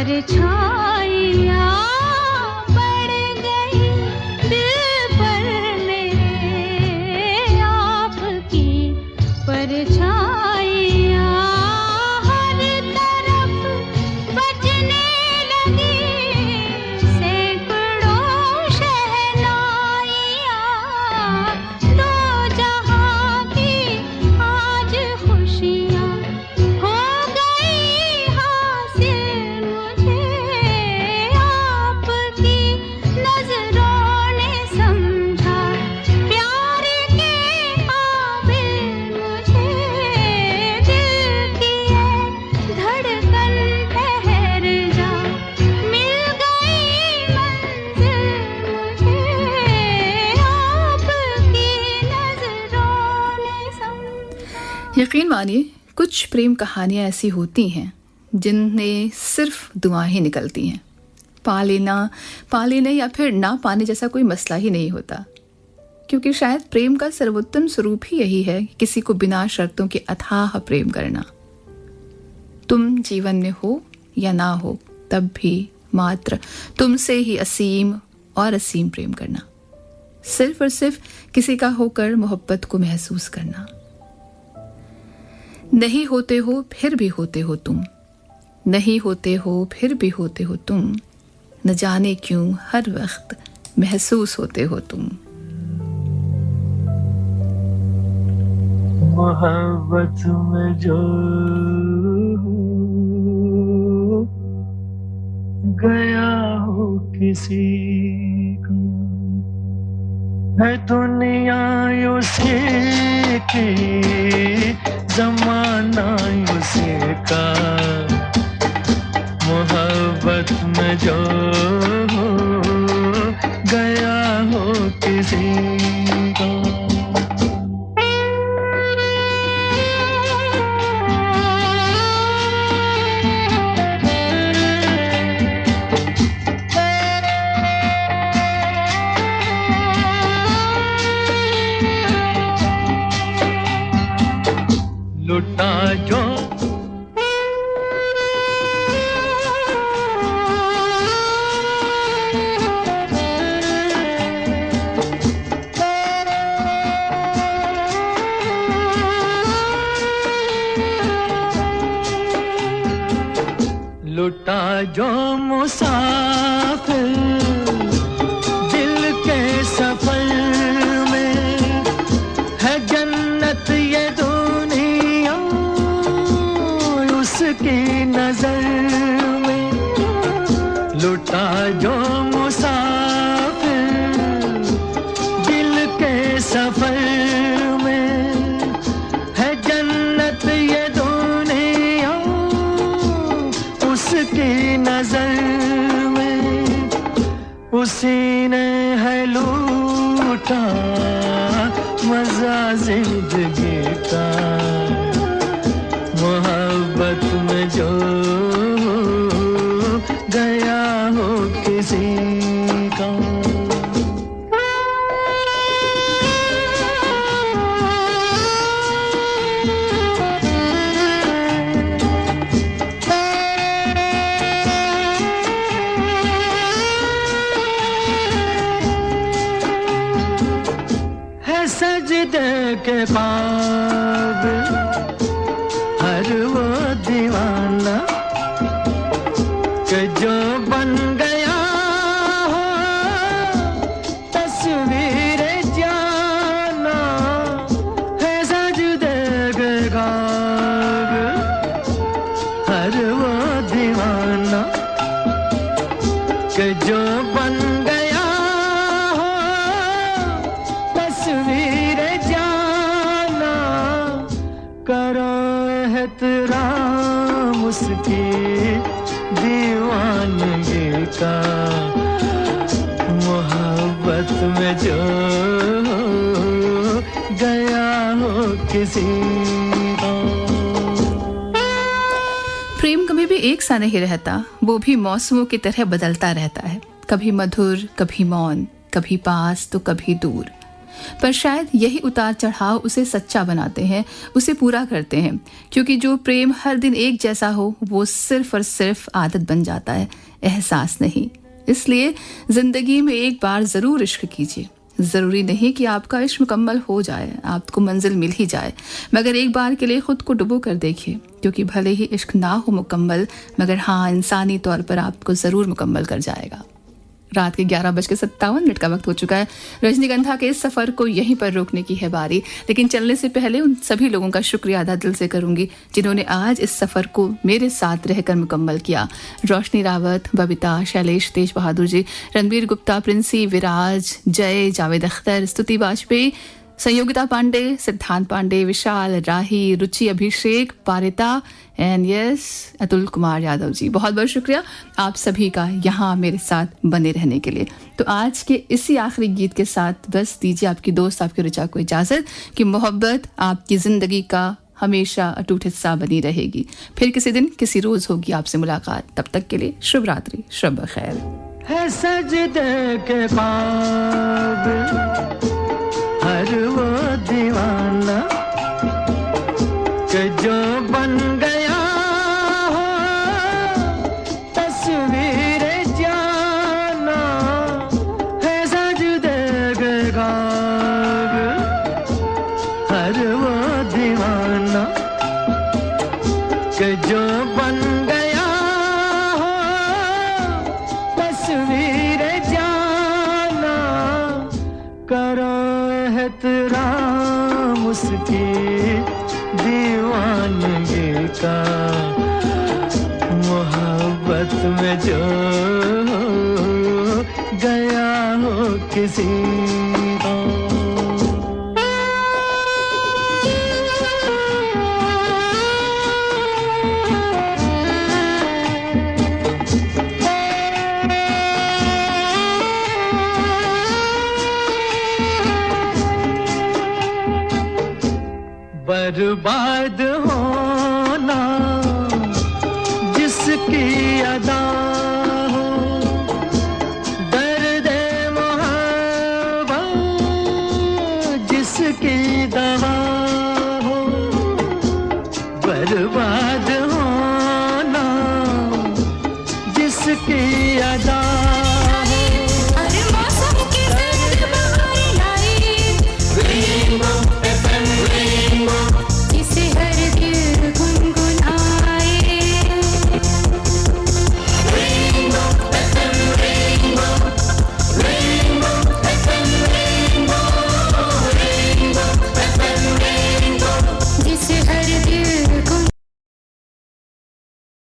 परछाइयाँ पड़ गई दिल पर मेरे आपकी परछाइयाँ हर तरफ बजने लगी सैकड़ों शहनाइयाँ दो जहाँ की आज खुशियाँ हो गई हासिल मुझे आपकी नजरों ने समझा प्यार के काबिल मुझे दिल की है धड़कन ठहर जा मिल गई मंजिल मुझे आपकी नजरों ने समझा। यकीन मानिए कुछ प्रेम कहानियाँ ऐसी होती हैं जिनमें सिर्फ दुआएं ही निकलती हैं। पा लेना या फिर ना पाने जैसा कोई मसला ही नहीं होता, क्योंकि शायद प्रेम का सर्वोत्तम स्वरूप ही यही है कि किसी को बिना शर्तों के अथाह प्रेम करना। तुम जीवन में हो या ना हो तब भी मात्र तुमसे ही असीम और असीम प्रेम करना, सिर्फ और सिर्फ किसी का होकर मोहब्बत को महसूस करना। नहीं होते हो फिर भी होते हो तुम, नहीं होते हो फिर भी होते हो तुम, न जाने क्यों हर वक्त महसूस होते हो तुम। मोहब्बत में जो गया हो किसी को है दुनिया उसी की जमाना उसी का। मोहब्बत में जो गया हो किसी को। लुटा जो लुटा जो मुसाफिर दिल के सफर में है जन्नत ये दुनिया उसकी नजर में। लुटा जो मुसाफिर दिल के सफर में है जन्नत ये दुनिया उसकी नजर में। उसी ने है लूटा मजा जिंदगी का। मोहब्बत में जो गया हो किसी का। सजदे के काबिल हर वो दीवाना कि जो बन गया हो तस्वीर जाना है। सजदे के काबिल हर वो दीवाना कि जो बन गया हो तस्वीर जाना। करो एहतराम उसकी दीवानगी का। मोहब्बत में जो गया हो किसी को। प्रेम कभी भी एक सा नहीं रहता, वो भी मौसमों की तरह बदलता रहता है। कभी मधुर, कभी मौन, कभी पास तो कभी दूर। पर शायद यही उतार चढ़ाव उसे सच्चा बनाते हैं, उसे पूरा करते हैं, क्योंकि जो प्रेम हर दिन एक जैसा हो वो सिर्फ और सिर्फ आदत बन जाता है, एहसास नहीं। इसलिए जिंदगी में एक बार ज़रूर इश्क कीजिए। ज़रूरी नहीं कि आपका इश्क मुकम्मल हो जाए, आपको मंजिल मिल ही जाए, मगर एक बार के लिए ख़ुद को डुबो कर देखिए, क्योंकि भले ही इश्क ना हो मुकम्मल, मगर हाँ, इंसानी तौर पर आपको ज़रूर मुकम्मल कर जाएगा। रात के 11:57 का वक्त हो चुका है। रजनीगंधा के इस सफ़र को यहीं पर रोकने की है बारी, लेकिन चलने से पहले उन सभी लोगों का शुक्रिया अदा दिल से करूंगी जिन्होंने आज इस सफ़र को मेरे साथ रहकर मुकम्मल किया। रोशनी रावत, बबीता, शैलेश, तेज बहादुर जी, रणबीर गुप्ता, प्रिंसी, विराज, जय, जावेद अख्तर, स्तुति वाजपेयी, संयोगिता पांडे, सिद्धांत पांडे, विशाल, राही, रुचि, अभिषेक, पारिता एंड यस अतुल कुमार यादव जी, बहुत बहुत शुक्रिया आप सभी का यहाँ मेरे साथ बने रहने के लिए। तो आज के इसी आखिरी गीत के साथ बस दीजिए आपकी दोस्त, आपकी ऋचा को इजाज़त कि मोहब्बत आपकी ज़िंदगी का हमेशा अटूट हिस्सा बनी रहेगी। फिर किसी दिन किसी रोज़ होगी आपसे मुलाकात, तब तक के लिए शुभ रात्रि, शुभ खैर। है सजदे के ख्वाब हर वो दीवाना कि जो बन गया हो तस्वीर जाना, है सजदे के ख्वाब हर वो दीवाना कि जो बन गया हो तस्वीर जाना, करो एहतराम उसकी दीवानगी का, मोहब्बत में जो गया हो किसी को। बर्बाद होना जिसकी अदा हो, दर्द मोहब्बत जिसकी दवा हो, बर्बाद होना जिसकी अदा